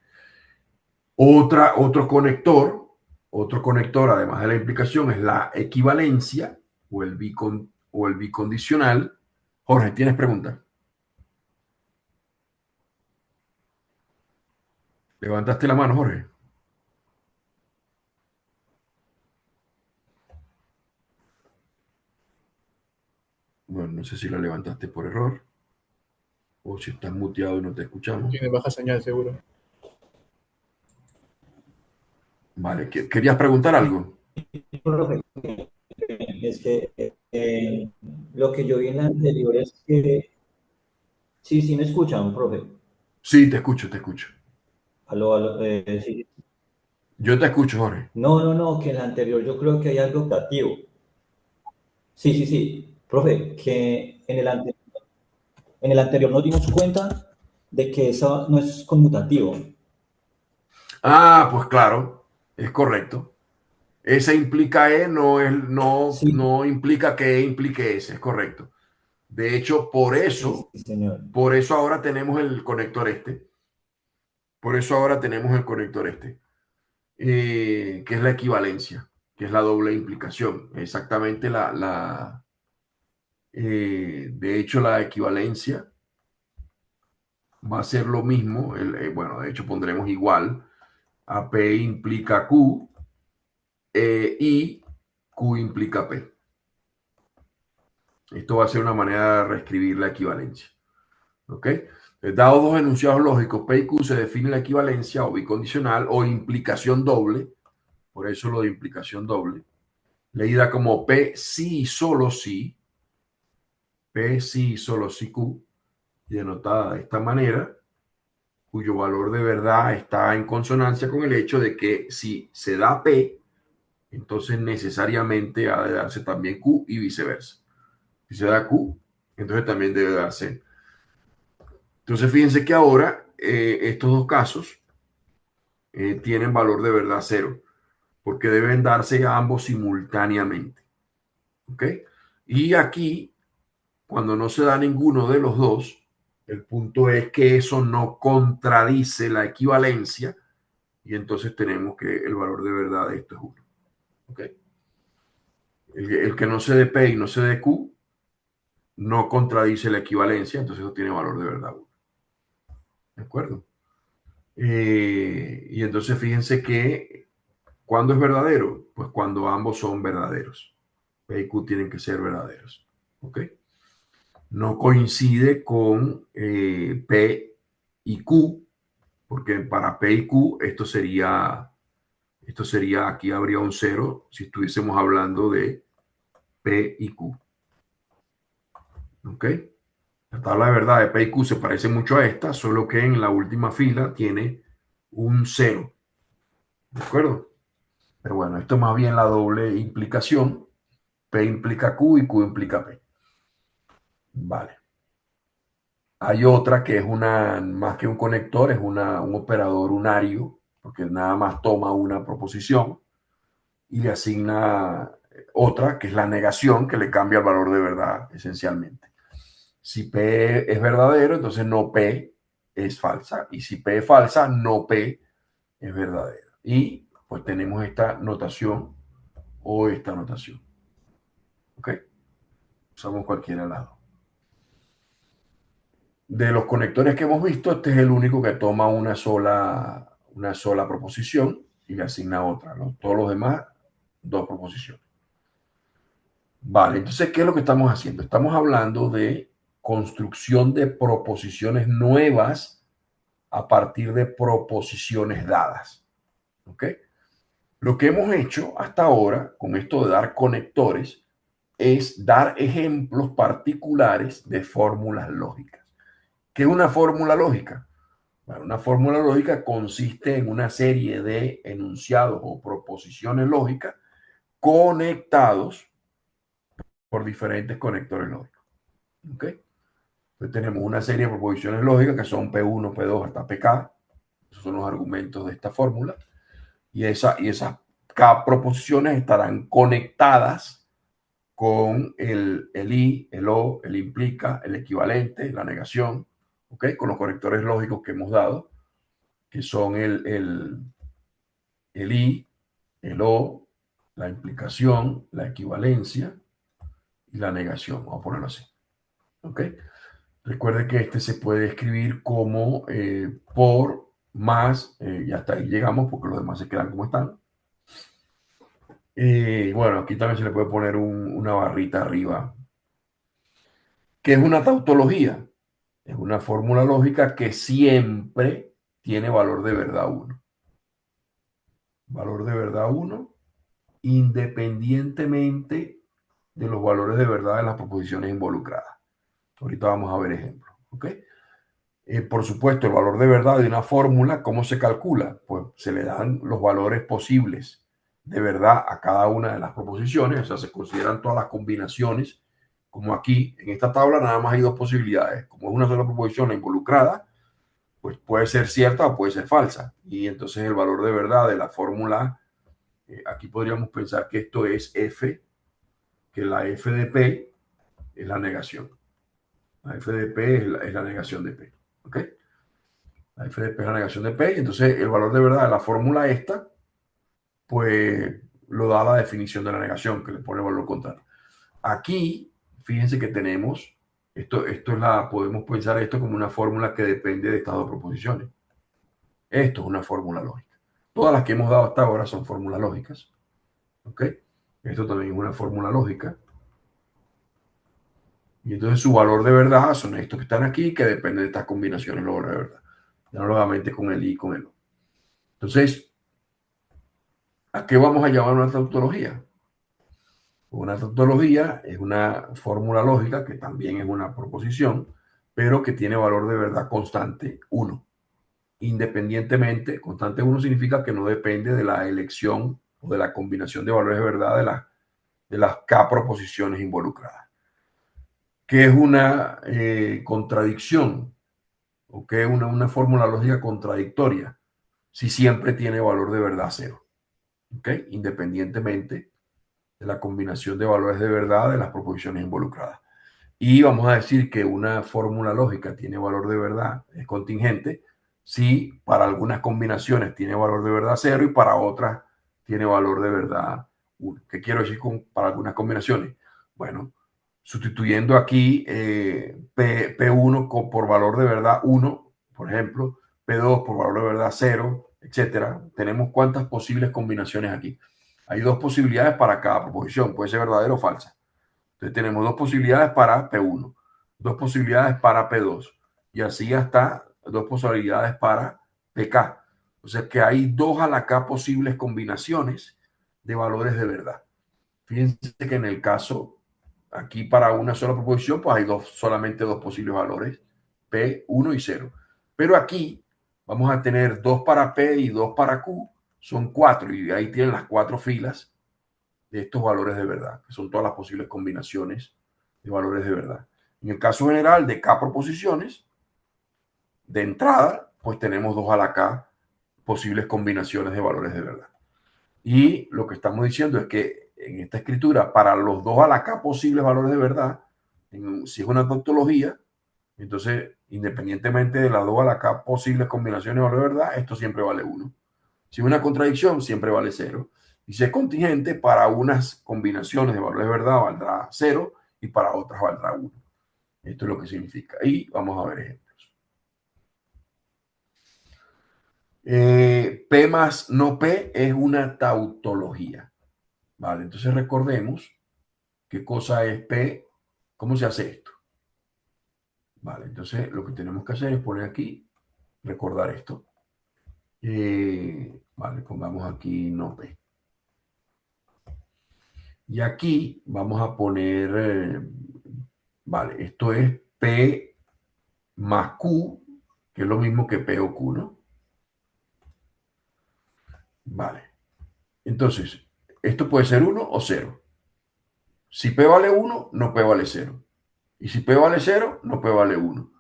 Otro conector, además de la implicación, es la equivalencia o el bicondicional. Jorge, ¿tienes preguntas? ¿Levantaste la mano, Jorge? Bueno, no sé si la levantaste por error o si estás muteado y no te escuchamos. Tiene baja señal, seguro. Vale, ¿querías preguntar algo? Profe, es que lo que yo vi en la anterior es que, sí, sí me escuchan, profe. Sí, te escucho, te escucho. Aló, aló, sí. Yo te escucho, Jorge. No, no, no, que en la anterior yo creo que hay algo optativo. Sí, sí, sí. Profe, que en el anterior nos dimos cuenta de que eso no es conmutativo. Ah, pues claro, es correcto. Ese implica E, Sí, no implica que E implique S, es correcto. De hecho, sí, sí, señor. por eso ahora tenemos el conector este. Por eso ahora tenemos el conector este, que es la equivalencia, que es la doble implicación. Exactamente de hecho, la equivalencia va a ser lo mismo. Bueno, de hecho, pondremos igual a P implica Q y Q implica P. Esto va a ser una manera de reescribir la equivalencia. ¿Ok? Dados dos enunciados lógicos, P y Q, se define la equivalencia o bicondicional o implicación doble. Por eso lo de implicación doble. Leída como P sí y solo sí. P sí y solo sí Q. Y denotada de esta manera, cuyo valor de verdad está en consonancia con el hecho de que si se da P, entonces necesariamente ha de darse también Q y viceversa. Si se da Q, entonces también debe darse. Entonces fíjense que ahora estos dos casos tienen valor de verdad cero, porque deben darse ambos simultáneamente. ¿Ok? Y aquí, cuando no se da ninguno de los dos, el punto es que eso no contradice la equivalencia y entonces tenemos que el valor de verdad de esto es 1. ¿Ok? El que no se dé P y no se dé Q no contradice la equivalencia, entonces eso tiene valor de verdad 1. ¿De acuerdo? Y entonces fíjense que ¿cuándo es verdadero? Pues cuando ambos son verdaderos. P y Q tienen que ser verdaderos. ¿Ok? No coincide con P y Q, porque para P y Q esto sería, aquí habría un cero si estuviésemos hablando de P y Q. ¿Ok? La tabla de verdad de P y Q se parece mucho a esta, solo que en la última fila tiene un cero. ¿De acuerdo? Pero bueno, esto es más bien la doble implicación. P implica Q y Q implica P. Vale. Hay otra que es más que un conector, es un operador unario, porque nada más toma una proposición y le asigna otra, que es la negación, que le cambia el valor de verdad esencialmente. Si P es verdadero, entonces no P es falsa. Y si P es falsa, no P es verdadero. Y pues tenemos esta notación o esta notación. ¿Ok? Usamos cualquier lado. De los conectores que hemos visto, este es el único que toma una sola proposición y le asigna otra, ¿no? Todos los demás, dos proposiciones. Vale, entonces, ¿qué es lo que estamos haciendo? Estamos hablando de construcción de proposiciones nuevas a partir de proposiciones dadas. ¿Ok? Lo que hemos hecho hasta ahora con esto de dar conectores es dar ejemplos particulares de fórmulas lógicas. ¿Qué es una fórmula lógica? Bueno, una fórmula lógica consiste en una serie de enunciados o proposiciones lógicas conectados por diferentes conectores lógicos. ¿Ok? Entonces tenemos una serie de proposiciones lógicas que son P1, P2 hasta PK. Esos son los argumentos de esta fórmula. Y esas K proposiciones estarán conectadas con el I, el O, el implica, el equivalente, la negación, ¿ok? Con los conectores lógicos que hemos dado, que son el I, el O, la implicación, la equivalencia y la negación. Vamos a ponerlo así. ¿Ok? Recuerde que este se puede escribir como por más, ya hasta ahí llegamos porque los demás se quedan como están. Bueno, aquí también se le puede poner una barrita arriba. ¿Qué es una tautología? Es una fórmula lógica que siempre tiene valor de verdad 1. Valor de verdad 1, independientemente de los valores de verdad de las proposiciones involucradas. Ahorita vamos a ver ejemplos. ¿Ok? Por supuesto, el valor de verdad de una fórmula, ¿cómo se calcula? Pues se le dan los valores posibles de verdad a cada una de las proposiciones, o sea, se consideran todas las combinaciones, como aquí en esta tabla nada más hay dos posibilidades, como es una sola proposición la involucrada, pues puede ser cierta o puede ser falsa, y entonces el valor de verdad de la fórmula, aquí podríamos pensar que esto es F, que la F de P es la negación, la F de P es la negación de P, ¿ok? La F de P es la negación de P, y entonces el valor de verdad de la fórmula esta, pues lo da la definición de la negación, que le pone valor contrario. Aquí, fíjense que tenemos, podemos pensar esto como una fórmula que depende de estas dos proposiciones. Esto es una fórmula lógica. Todas las que hemos dado hasta ahora son fórmulas lógicas. ¿Ok? Esto también es una fórmula lógica. Y entonces su valor de verdad son estos que están aquí, que dependen de estas combinaciones, los valores de verdad. Ya nuevamente con el I y con el O. Entonces, ¿a qué vamos a llamar una tautología? Una tautología es una fórmula lógica que también es una proposición, pero que tiene valor de verdad constante 1. Independientemente, constante 1 significa que no depende de la elección o de la combinación de valores de verdad de las K proposiciones involucradas. ¿Qué es una contradicción? ¿O qué es una fórmula lógica contradictoria? Si siempre tiene valor de verdad 0. ¿Ok? Independientemente de la combinación de valores de verdad de las proposiciones involucradas. Y vamos a decir que una fórmula lógica tiene valor de verdad, es contingente, si para algunas combinaciones tiene valor de verdad 0 y para otras tiene valor de verdad 1. ¿Qué quiero decir para algunas combinaciones? Bueno, sustituyendo aquí P1 por valor de verdad 1, por ejemplo, P2 por valor de verdad 0, etcétera. Tenemos cuántas posibles combinaciones aquí. Hay dos posibilidades para cada proposición, puede ser verdadera o falsa. Entonces tenemos dos posibilidades para P1, dos posibilidades para P2 y así hasta dos posibilidades para PK. O sea que hay 2 a la K posibles combinaciones de valores de verdad. Fíjense que en el caso, aquí para una sola proposición, pues hay solamente dos posibles valores, P1 y 0. Pero aquí vamos a tener 2 para P y 2 para Q, son 4 y ahí tienen las 4 filas de estos valores de verdad, que son todas las posibles combinaciones de valores de verdad. En el caso general de K proposiciones, de entrada, pues tenemos 2 a la K posibles combinaciones de valores de verdad. Y lo que estamos diciendo es que en esta escritura, para los 2 a la K posibles valores de verdad, si es una tautología, entonces, independientemente de las 2 a la K posibles combinaciones de valores de verdad, esto siempre vale 1. Si es una contradicción, siempre vale 0. Y si es contingente, para unas combinaciones de valores de verdad valdrá 0 y para otras valdrá 1. Esto es lo que significa. Y vamos a ver ejemplos. P más no P es una tautología. Vale, entonces recordemos qué cosa es P, cómo se hace esto. Vale, entonces lo que tenemos que hacer es poner aquí, recordar esto. Vale, pongamos aquí no P. Y aquí vamos a poner, vale, esto es P más Q, que es lo mismo que P o Q, ¿no? Vale. Entonces, esto puede ser 1 o 0. Si P vale 1, no P vale 0. Y si P vale 0, no P vale 1.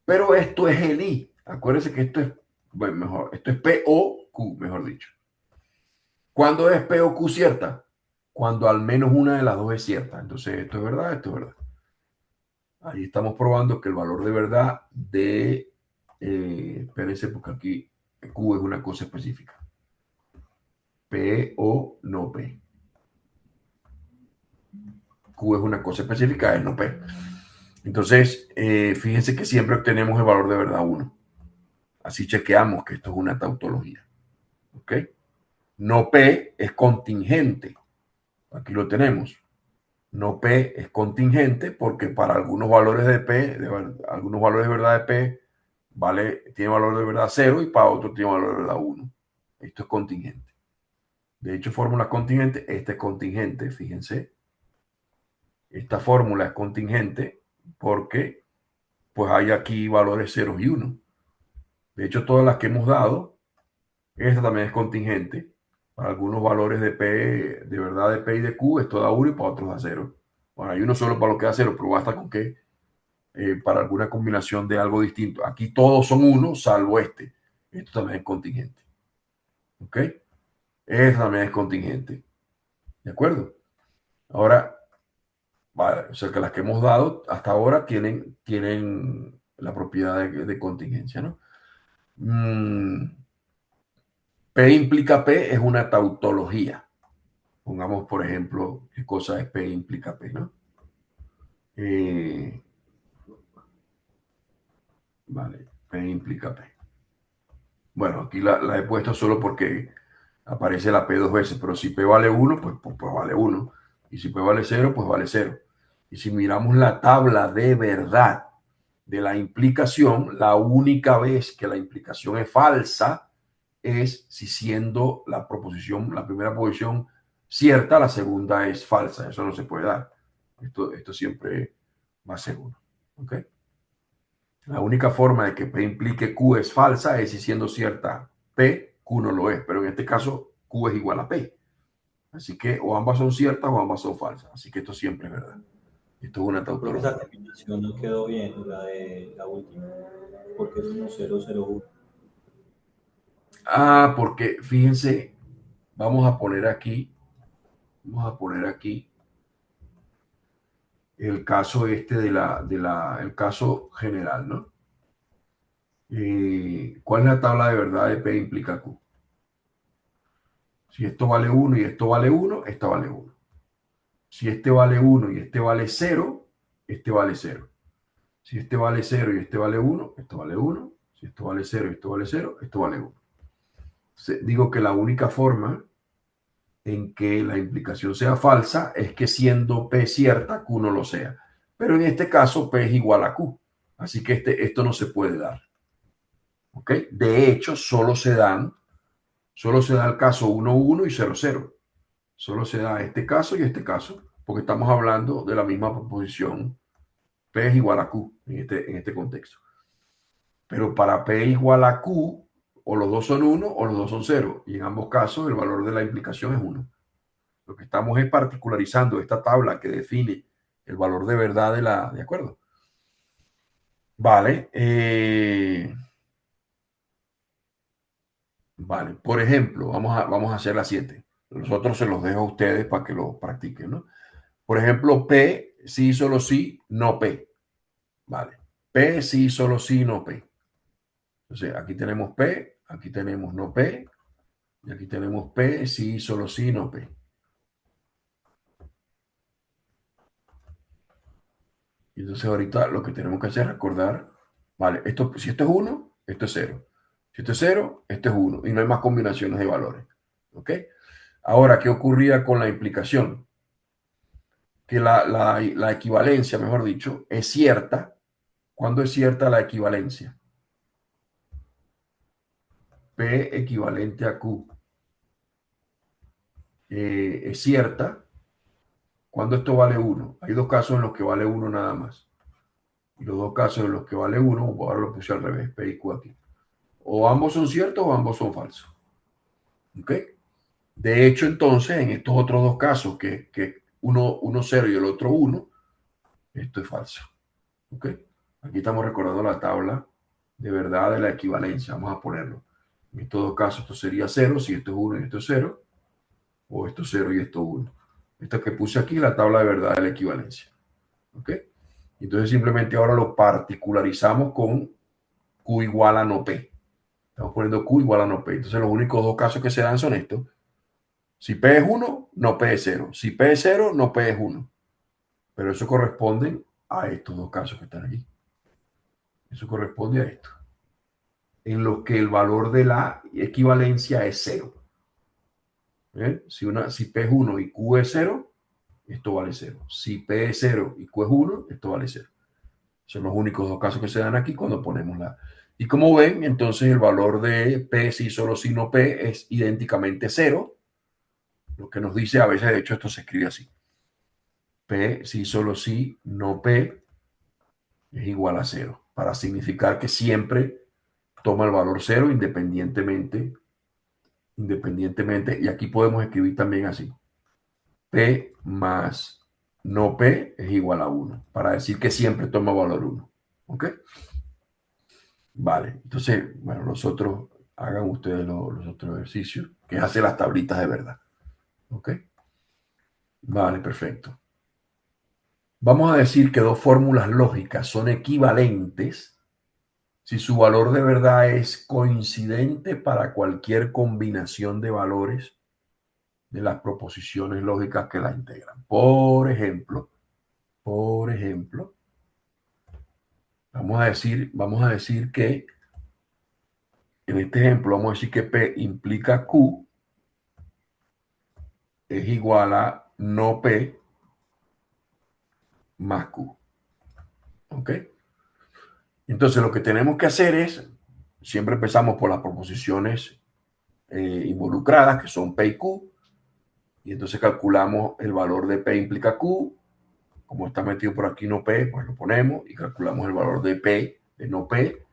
Pero esto es el I. Acuérdense que esto es, bueno, mejor, esto es P o Q, mejor dicho. ¿Cuándo es P o Q cierta? Cuando al menos una de las dos es cierta. Entonces, esto es verdad, esto es verdad. Ahí estamos probando que el valor de verdad de, espérense porque aquí Q es una cosa específica. P o no P. Q es una cosa específica, es no P. Entonces, fíjense que siempre obtenemos el valor de verdad 1. Así chequeamos que esto es una tautología. ¿Ok? No P es contingente. Aquí lo tenemos. No P es contingente porque para algunos valores de P, algunos valores de verdad de P, tiene valor de verdad 0 y para otros tiene valor de verdad 1. Esto es contingente. De hecho, fórmula contingente, esta es contingente, fíjense. Esta fórmula es contingente porque pues hay aquí valores 0 y 1. De hecho, todas las que hemos dado, esta también es contingente. Para algunos valores de P, de verdad de P y de Q, esto da 1 y para otros da 0. Bueno, hay uno solo para lo que da 0, pero basta con que para alguna combinación de algo distinto. Aquí todos son 1, salvo este. Esto también es contingente. ¿Ok? Esta también es contingente. ¿De acuerdo? Ahora, vale, o sea que las que hemos dado hasta ahora tienen la propiedad de contingencia, ¿no? P implica P es una tautología. Pongamos, por ejemplo, qué cosa es P implica P, ¿no? Vale, P implica P. Bueno, aquí la he puesto solo porque aparece la P dos veces, pero si P vale 1, pues vale 1. Y si P vale 0, pues vale 0. Y si miramos la tabla de verdad de la implicación, la única vez que la implicación es falsa es si siendo la proposición, la primera posición cierta, la segunda es falsa. Eso no se puede dar. Esto siempre va a ser 1. ¿Ok? La única forma de que P implique Q es falsa es si siendo cierta P, Q no lo es. Pero en este caso, Q es igual a P. Así que o ambas son ciertas o ambas son falsas. Así que esto siempre es verdad. Esto es una Profe, esa tautología. combinación no quedó bien, la de la última, porque es 1001. Porque fíjense, vamos a poner aquí el caso este el caso general, ¿no? ¿Cuál es la tabla de verdad de P implica Q? Si esto vale 1 y esto vale 1, esta vale 1. Si este vale 1 y este vale 0, este vale 0. Si este vale 0 y este vale 1, esto vale 1. Si esto vale 0 y esto vale 0, esto vale 1. Digo que la única forma en que la implicación sea falsa es que siendo P cierta, Q no lo sea. Pero en este caso, P es igual a Q. Así que esto no se puede dar. ¿Ok? De hecho, solo se da el caso 1, 1 y 0, 0. Solo se da este caso y este caso, porque estamos hablando de la misma proposición. P es igual a Q en este contexto. Pero para P igual a Q, o los dos son 1 o los dos son 0. Y en ambos casos el valor de la implicación es 1. Lo que estamos es particularizando esta tabla que define el valor de verdad ¿de acuerdo? Vale. Vale. Por ejemplo, vamos a hacer la 7. Los otros se los dejo a ustedes para que lo practiquen, ¿no? Por ejemplo, P, sí, solo sí, no P. Vale. P, sí, solo sí, no P. Entonces, aquí tenemos P, aquí tenemos no P, y aquí tenemos P, sí, solo sí, no P. Y entonces ahorita lo que tenemos que hacer es recordar, vale, si esto es 1, esto es 0. Si esto es 0, esto es 1. Y no hay más combinaciones de valores. ¿Ok? Ahora, ¿qué ocurría con la implicación? Que la equivalencia, mejor dicho, es cierta. ¿Cuándo es cierta la equivalencia? P equivalente a Q es cierta cuando esto vale 1. Hay dos casos en los que vale 1 nada más. Y los dos casos en los que vale 1, ahora lo puse al revés, P y Q aquí. O ambos son ciertos o ambos son falsos. ¿Ok? De hecho, entonces, en estos otros dos casos, que uno 0 y el otro 1, esto es falso. ¿Ok? Aquí estamos recordando la tabla de verdad de la equivalencia. Vamos a ponerlo. En estos dos casos, esto sería 0, si esto es 1 y esto es 0, o esto es 0 y esto es 1. Esta que puse aquí, la tabla de verdad de la equivalencia. ¿Ok? Entonces, simplemente ahora lo particularizamos con Q igual a no P. Estamos poniendo Q igual a no P. Entonces, los únicos dos casos que se dan son estos. Si P es 1, no P es 0. Si P es 0, no P es 1. Pero eso corresponde a estos dos casos que están aquí. Eso corresponde a esto. en los que el valor de la equivalencia es 0. Si P es 1 y Q es 0, esto vale 0. Si P es 0 y Q es 1, esto vale 0. Son los únicos dos casos que se dan aquí cuando ponemos la... Y como ven, entonces el valor de P si solo si no P es idénticamente 0. Lo que nos dice, a veces de hecho esto se escribe así. P si solo si no P es igual a 0. Para significar que siempre toma el valor 0 independientemente. Y aquí podemos escribir también así. P más no P es igual a 1. Para decir que siempre toma valor 1. ¿Ok? Vale, entonces, bueno, los otros, hagan ustedes los otros ejercicios, que hace las tablitas de verdad. ¿Ok? Vale, perfecto. Vamos a decir que dos fórmulas lógicas son equivalentes si su valor de verdad es coincidente para cualquier combinación de valores de las proposiciones lógicas que la integran. Por ejemplo, vamos a decir que en este ejemplo vamos a decir que P implica Q es igual a no P más Q. ¿Ok? Entonces lo que tenemos que hacer es, siempre empezamos por las proposiciones involucradas, que son P y Q, y entonces calculamos el valor de P implica Q. Como está metido por aquí no P, pues lo ponemos y calculamos el valor de P, de no P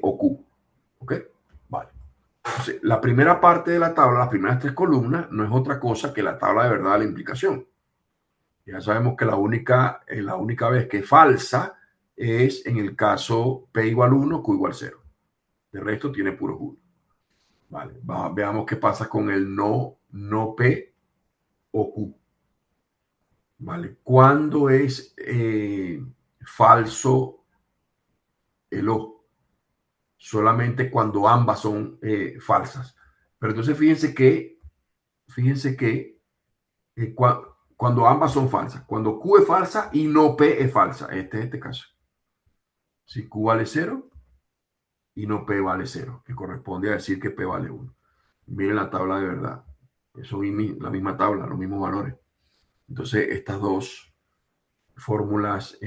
o Q. ¿Ok? Vale. Entonces, la primera parte de la tabla, las primeras tres columnas, no es otra cosa que la tabla de verdad de la implicación. Ya sabemos que la única vez que es falsa es en el caso P igual 1, Q igual 0. El resto tiene puros 1. Vale, veamos qué pasa con el no P o Q. Vale, ¿cuándo es falso el O? Solamente cuando ambas son falsas. Pero entonces fíjense que cuando ambas son falsas, cuando Q es falsa y no P es falsa, este es este caso. Si Q vale 0 y no P vale 0, que corresponde a decir que P vale 1. Miren la tabla de verdad. Eso es la misma tabla, los mismos valores. Entonces, estas dos fórmulas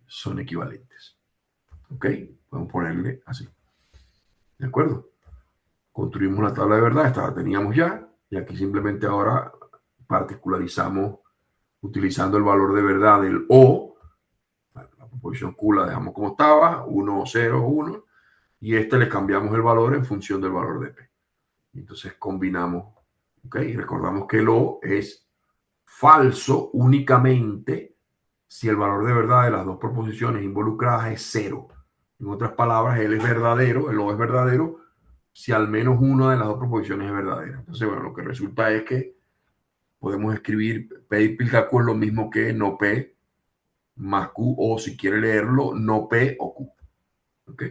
son equivalentes. ¿Ok? Podemos ponerle así. ¿De acuerdo? Construimos la tabla de verdad, esta la teníamos ya, y aquí simplemente ahora particularizamos utilizando el valor de verdad del O. La proposición Q la dejamos como estaba, 1, 0, 1, y le cambiamos el valor en función del valor de P. Entonces combinamos, ¿ok? Y recordamos que el O es falso únicamente si el valor de verdad de las dos proposiciones involucradas es 0. En otras palabras, él es verdadero, el O es verdadero, si al menos una de las dos proposiciones es verdadera. Entonces, bueno, lo que resulta es que podemos escribir P implica Q es lo mismo que no P más Q, o si quiere leerlo, no P o Q. ¿Ok?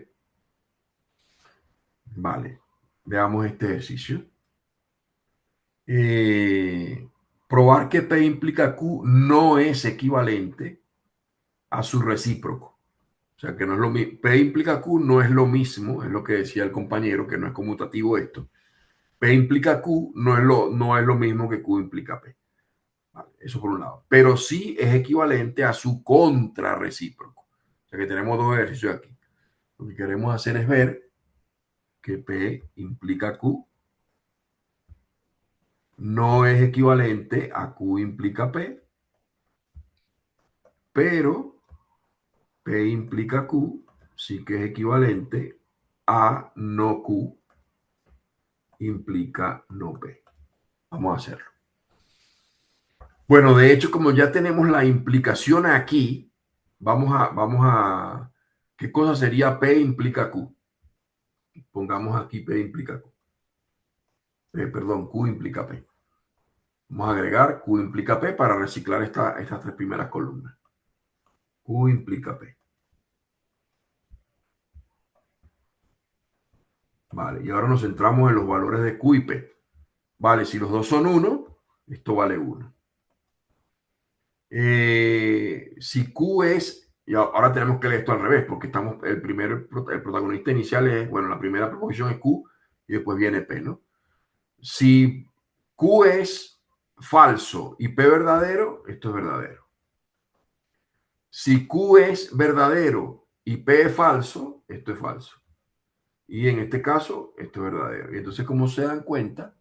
Vale. Veamos este ejercicio. Probar que P implica Q no es equivalente a su recíproco. O sea, que no es lo mismo. P implica Q no es lo mismo, es lo que decía el compañero, que no es conmutativo esto. P implica Q no es lo mismo que Q implica P. Vale, eso por un lado. Pero sí es equivalente a su contrarrecíproco. O sea que tenemos dos ejercicios aquí. Lo que queremos hacer es ver que P implica Q no es equivalente a Q implica P, pero P implica Q sí que es equivalente a no Q implica no P. Vamos a hacerlo. Bueno, de hecho, como ya tenemos la implicación aquí, vamos a, ¿qué cosa sería P implica Q? Pongamos aquí P implica Q. Perdón, Q implica P. Vamos a agregar Q implica P para reciclar estas tres primeras columnas. Q implica P. Vale, y ahora nos centramos en los valores de Q y P. Vale, si los dos son 1, esto vale 1. Si Q es Y ahora tenemos que leer esto al revés, porque el protagonista inicial es, bueno, la primera proposición es Q y después viene P, ¿no? Si Q es falso y P verdadero, esto es verdadero. Si Q es verdadero y P es falso, esto es falso. Y en este caso, esto es verdadero. Y entonces, como se dan cuenta,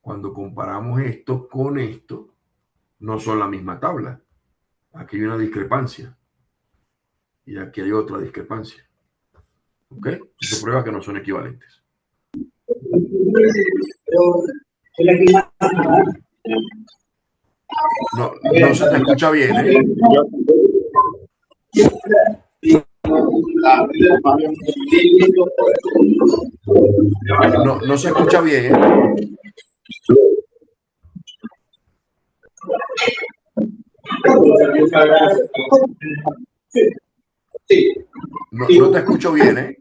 cuando comparamos esto con esto, no son la misma tabla. Aquí hay una discrepancia. Y aquí hay otra discrepancia. ¿Ok? Eso prueba que no son equivalentes. No, no se te escucha bien, ¿eh? No, no se escucha bien, ¿eh? No, no te escucho bien, ¿eh?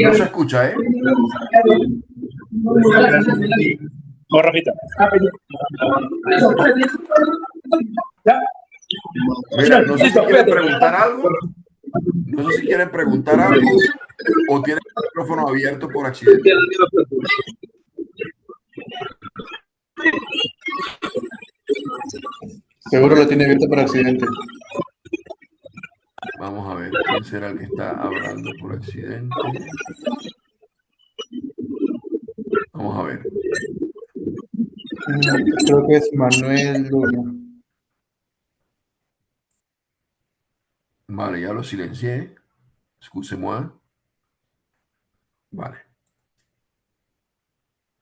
No se escucha, ¿eh? No, Rafita. Mira, no sé si quieren preguntar algo. No sé si quieren preguntar algo o tienen el micrófono abierto por accidente. Seguro lo tiene abierto por accidente. Vamos a ver, ¿quién será el que está hablando por accidente? Vamos a ver. Creo que es Manuel Luna. Vale, ya lo silencié. Excuse-moi. Vale.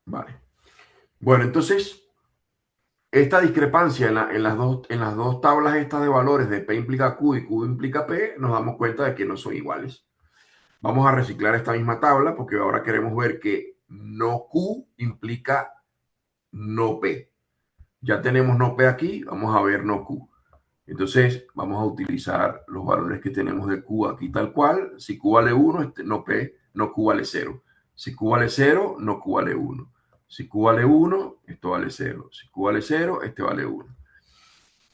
Vale. Bueno, entonces, esta discrepancia en las dos tablas estas de valores de P implica Q y Q implica P, nos damos cuenta de que no son iguales. Vamos a reciclar esta misma tabla porque ahora queremos ver que no Q implica no P. Ya tenemos no P aquí, vamos a ver no Q. Entonces vamos a utilizar los valores que tenemos de Q aquí tal cual. Si Q vale 1, no P, no Q vale 0. Si Q vale 0, no Q vale 1. Si Q vale 1, esto vale 0. Si Q vale 0, este vale 1.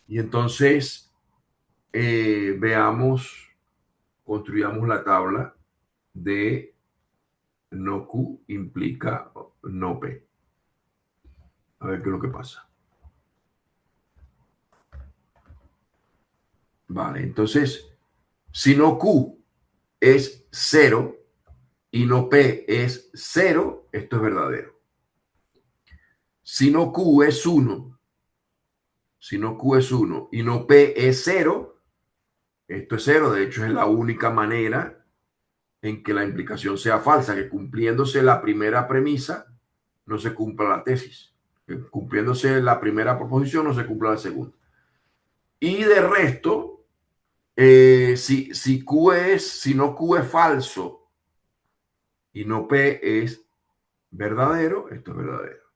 Y entonces construyamos la tabla de no Q implica no P. A ver qué es lo que pasa. Vale, entonces, si no Q es 0 y no P es 0, esto es verdadero. Si no Q es 1, si no Q es 1 y no P es 0, esto es 0. De hecho, es la única manera en que la implicación sea falsa, que cumpliéndose la primera premisa, no se cumpla la tesis. Cumpliéndose la primera proposición, no se cumpla la segunda. Y de resto, si no Q es falso y no P es verdadero, esto es verdadero.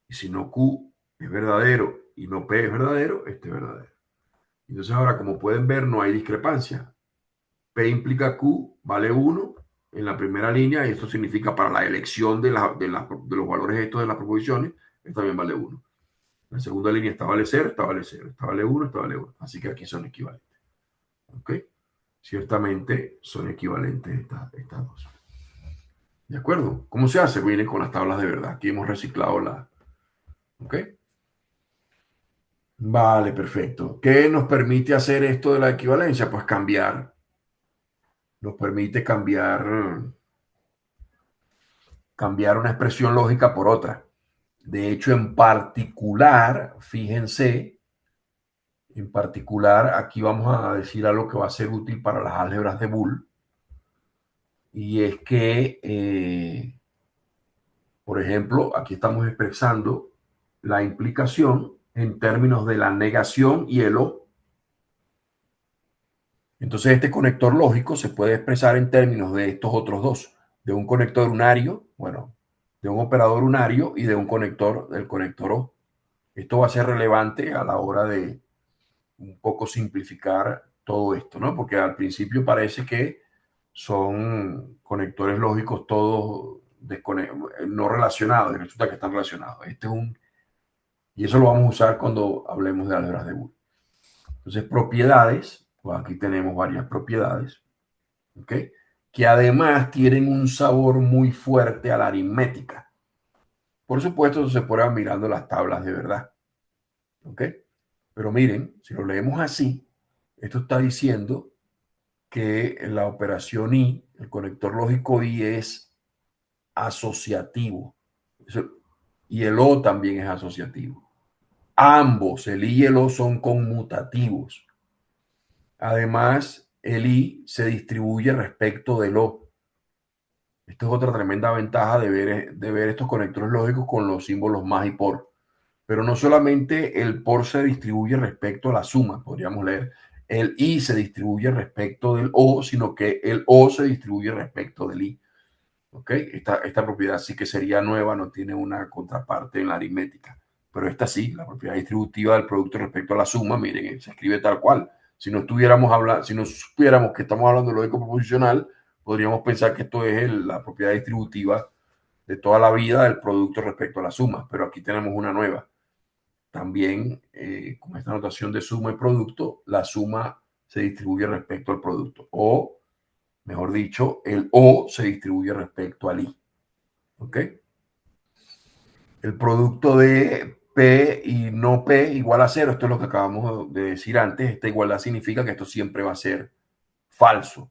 Y si no Q es verdadero y no P es verdadero, este es verdadero. Entonces ahora, como pueden ver, no hay discrepancia. P implica Q, vale 1 en la primera línea, y esto significa para la elección de los valores estos de las proposiciones, esto también vale 1. En la segunda línea esta vale 0, esta vale 0, esta vale 1, esta vale 1. Así que aquí son equivalentes. ¿Ok? Ciertamente son equivalentes estas dos. ¿De acuerdo? ¿Cómo se hace? Viene con las tablas de verdad. Aquí hemos reciclado la... ¿Ok? Vale, perfecto. ¿Qué nos permite hacer esto de la equivalencia? Pues cambiar. Nos permite cambiar una expresión lógica por otra. De hecho, en particular, aquí vamos a decir algo que va a ser útil para las álgebras de Boole. Y es que, por ejemplo, aquí estamos expresando la implicación en términos de la negación y el o. Entonces, este conector lógico se puede expresar en términos de estos otros dos, de un conector unario, bueno, de un operador unario y de un conector, del conector O. Esto va a ser relevante a la hora de un poco simplificar todo esto, ¿no? Porque al principio parece que son conectores lógicos todos no relacionados, y resulta que están relacionados. Y eso lo vamos a usar cuando hablemos de álgebras de Boole. Entonces, propiedades, pues aquí tenemos varias propiedades, ¿ok? Que además tienen un sabor muy fuerte a la aritmética. Por supuesto, eso se prueba mirando las tablas de verdad, ¿ok? Pero miren, si lo leemos así, esto está diciendo que la operación I, el conector lógico I, es asociativo. Y el O también es asociativo. Ambos, el I y el O, son conmutativos. Además, el I se distribuye respecto del O. Esto es otra tremenda ventaja de ver estos conectores lógicos con los símbolos más y por. Pero no solamente el por se distribuye respecto a la suma, podríamos leer, el I se distribuye respecto del O, sino que el O se distribuye respecto del I. ¿Ok? Esta propiedad sí que sería nueva, no tiene una contraparte en la aritmética. Pero esta sí, la propiedad distributiva del producto respecto a la suma, miren, se escribe tal cual. Si no estuviéramos hablando, si no supiéramos que estamos hablando de lógico proposicional, podríamos pensar que esto es la propiedad distributiva de toda la vida del producto respecto a la suma. Pero aquí tenemos una nueva. También con esta notación de suma y producto, la suma se distribuye respecto al producto. O, mejor dicho, el O se distribuye respecto al I. ¿Ok? El producto de P y no P igual a cero. Esto es lo que acabamos de decir antes. Esta igualdad significa que esto siempre va a ser falso.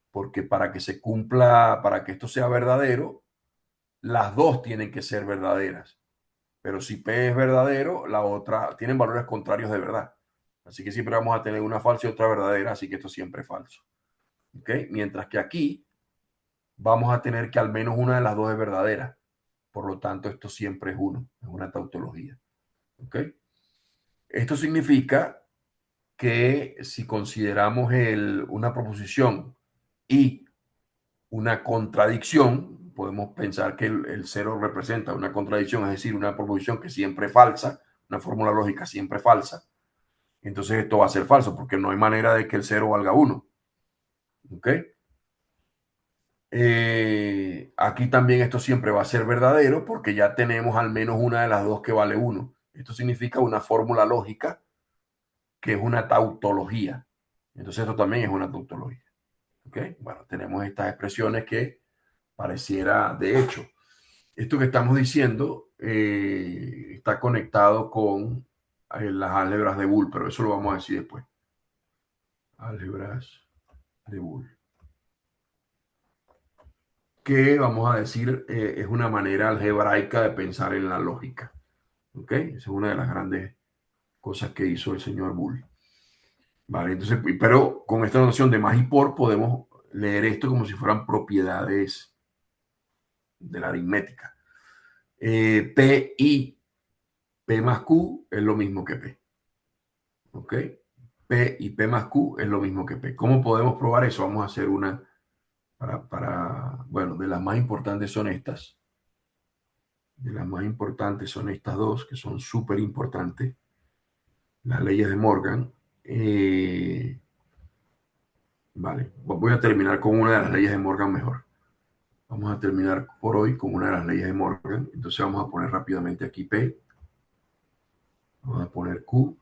Porque para que se cumpla, para que esto sea verdadero, las dos tienen que ser verdaderas. Pero si P es verdadero, la otra tienen valores contrarios de verdad. Así que siempre vamos a tener una falsa y otra verdadera, así que esto siempre es falso. ¿Ok? Mientras que aquí vamos a tener que al menos una de las dos es verdadera. Por lo tanto, esto siempre es uno, es una tautología. ¿Ok? Esto significa que si consideramos una proposición y una contradicción, podemos pensar que el cero representa una contradicción, es decir, una proposición que siempre es falsa, una fórmula lógica siempre falsa. Entonces esto va a ser falso porque no hay manera de que el cero valga 1. ¿Ok? Aquí también esto siempre va a ser verdadero porque ya tenemos al menos una de las dos que vale 1. Esto significa una fórmula lógica que es una tautología. Entonces esto también es una tautología. ¿Ok? Bueno, tenemos estas expresiones que pareciera, de hecho, esto que estamos diciendo está conectado con las álgebras de Boole, pero eso lo vamos a decir después. Álgebras de Boole. Que vamos a decir es una manera algebraica de pensar en la lógica. ¿Ok? Esa es una de las grandes cosas que hizo el señor Boole. Vale, entonces, pero con esta noción de más y por podemos leer esto como si fueran propiedades de la aritmética. P y P más Q es lo mismo que P. ¿Ok? P y P más Q es lo mismo que P. ¿Cómo podemos probar eso? Vamos a hacer una bueno, de las más importantes son estas. De las más importantes son estas dos, que son súper importantes. Las leyes de Morgan. Vale, voy a terminar con una de las leyes de Morgan mejor. Vamos a terminar por hoy con una de las leyes de Morgan. Entonces vamos a poner rápidamente aquí P. Vamos a poner Q.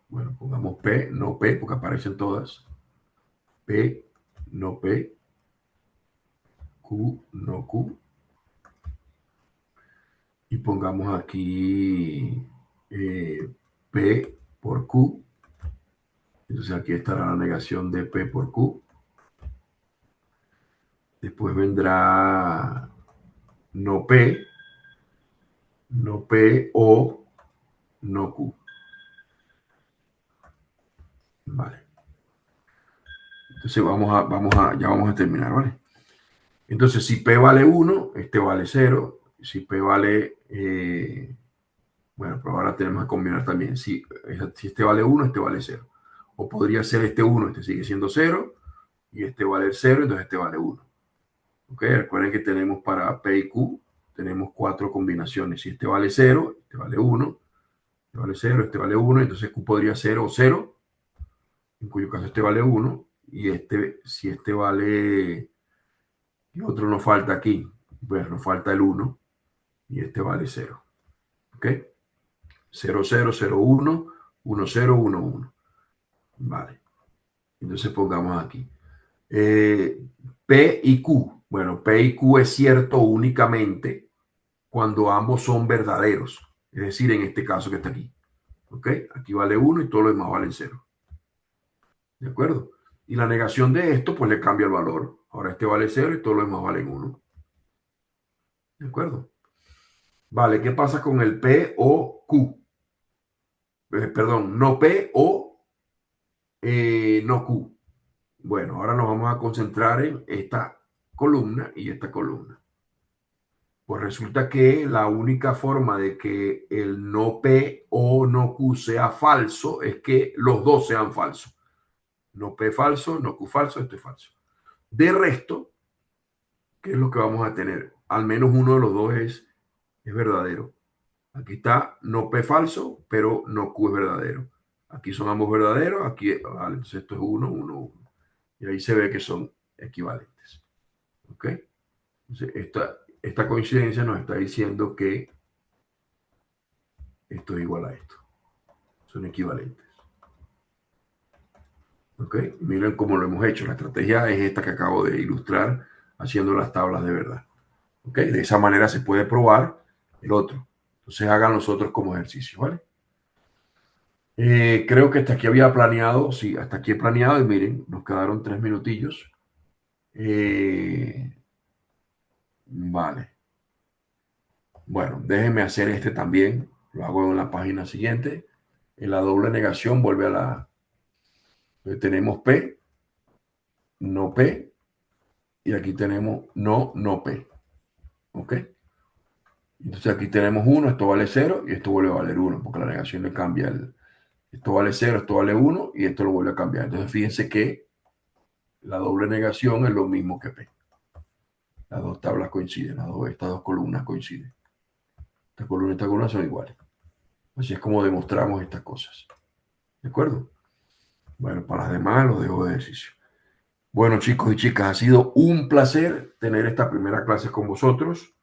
Bueno, pongamos P, no P, porque aparecen todas. P, no P. Q, no Q. Y pongamos aquí P por Q. Entonces aquí estará la negación de P por Q. Después vendrá no P o no Q. Vale. Entonces ya vamos a terminar, ¿vale? Entonces si P vale 1, este vale 0. Si P vale, bueno, pero ahora tenemos que combinar también. Si este vale 1, este vale 0. O podría ser este 1, este sigue siendo 0. Y este vale 0, entonces este vale 1. ¿Ok? Recuerden que tenemos para P y Q, tenemos 4 combinaciones. Si este vale 0, este vale 1, este vale 0, este vale 1, entonces Q podría ser o 0, en cuyo caso este vale 1, y si este vale, y otro nos falta aquí, pues nos falta el 1 y este vale 0. ¿Ok? 0, 0, 0, 1, 1, 0, 1, 1. Vale. Entonces pongamos aquí. P y Q. Bueno, P y Q es cierto únicamente cuando ambos son verdaderos. Es decir, en este caso que está aquí. ¿Ok? Aquí vale 1 y todo lo demás vale 0. ¿De acuerdo? Y la negación de esto, pues le cambia el valor. Ahora este vale 0 y todo lo demás vale 1. ¿De acuerdo? Vale, ¿qué pasa con el P o Q? Perdón, no P o no Q. Bueno, ahora nos vamos a concentrar en esta columna y esta columna. Pues resulta que la única forma de que el no P o no Q sea falso es que los dos sean falsos. No P falso, no Q falso, esto es falso. De resto, ¿qué es lo que vamos a tener? Al menos uno de los dos es verdadero. Aquí está no P falso, pero no Q es verdadero. Aquí son ambos verdaderos, aquí, vale, entonces esto es 1, 1, 1. Y ahí se ve que son equivalentes. ¿Ok? Entonces, esta coincidencia nos está diciendo que esto es igual a esto. Son equivalentes. ¿Ok? Miren cómo lo hemos hecho. La estrategia es esta que acabo de ilustrar haciendo las tablas de verdad. ¿Ok? De esa manera se puede probar el otro. Entonces hagan los otros como ejercicio, ¿vale? Creo que hasta aquí había planeado, sí, hasta aquí he planeado y miren, nos quedaron 3 minutillos. Vale. Bueno, déjenme hacer este también. Lo hago en la página siguiente. En la doble negación vuelve a la... Tenemos P, no P, y aquí tenemos no, no P. ¿Ok? Entonces aquí tenemos 1, esto vale 0 y esto vuelve a valer 1, porque la negación le cambia el... Esto vale 0, esto vale 1 y esto lo vuelve a cambiar. Entonces fíjense que la doble negación es lo mismo que P. Las dos tablas coinciden, estas dos columnas coinciden. Esta columna y esta columna son iguales. Así es como demostramos estas cosas. ¿De acuerdo? Bueno, para las demás los dejo de ejercicio. Bueno, chicos y chicas, ha sido un placer tener esta primera clase con vosotros.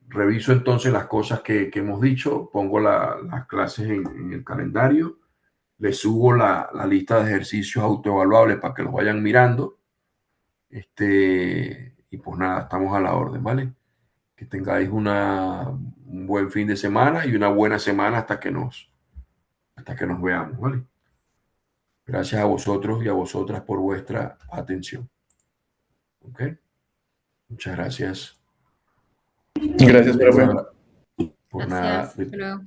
Reviso entonces las cosas que hemos dicho, pongo las clases en el calendario, les subo la lista de ejercicios autoevaluables para que los vayan mirando. Y pues nada, estamos a la orden, ¿vale? Que tengáis un buen fin de semana y una buena semana hasta que nos veamos, ¿vale? Gracias a vosotros y a vosotras por vuestra atención. ¿Ok? Muchas gracias. Gracias, profe. Por nada. Gracias. Hasta luego.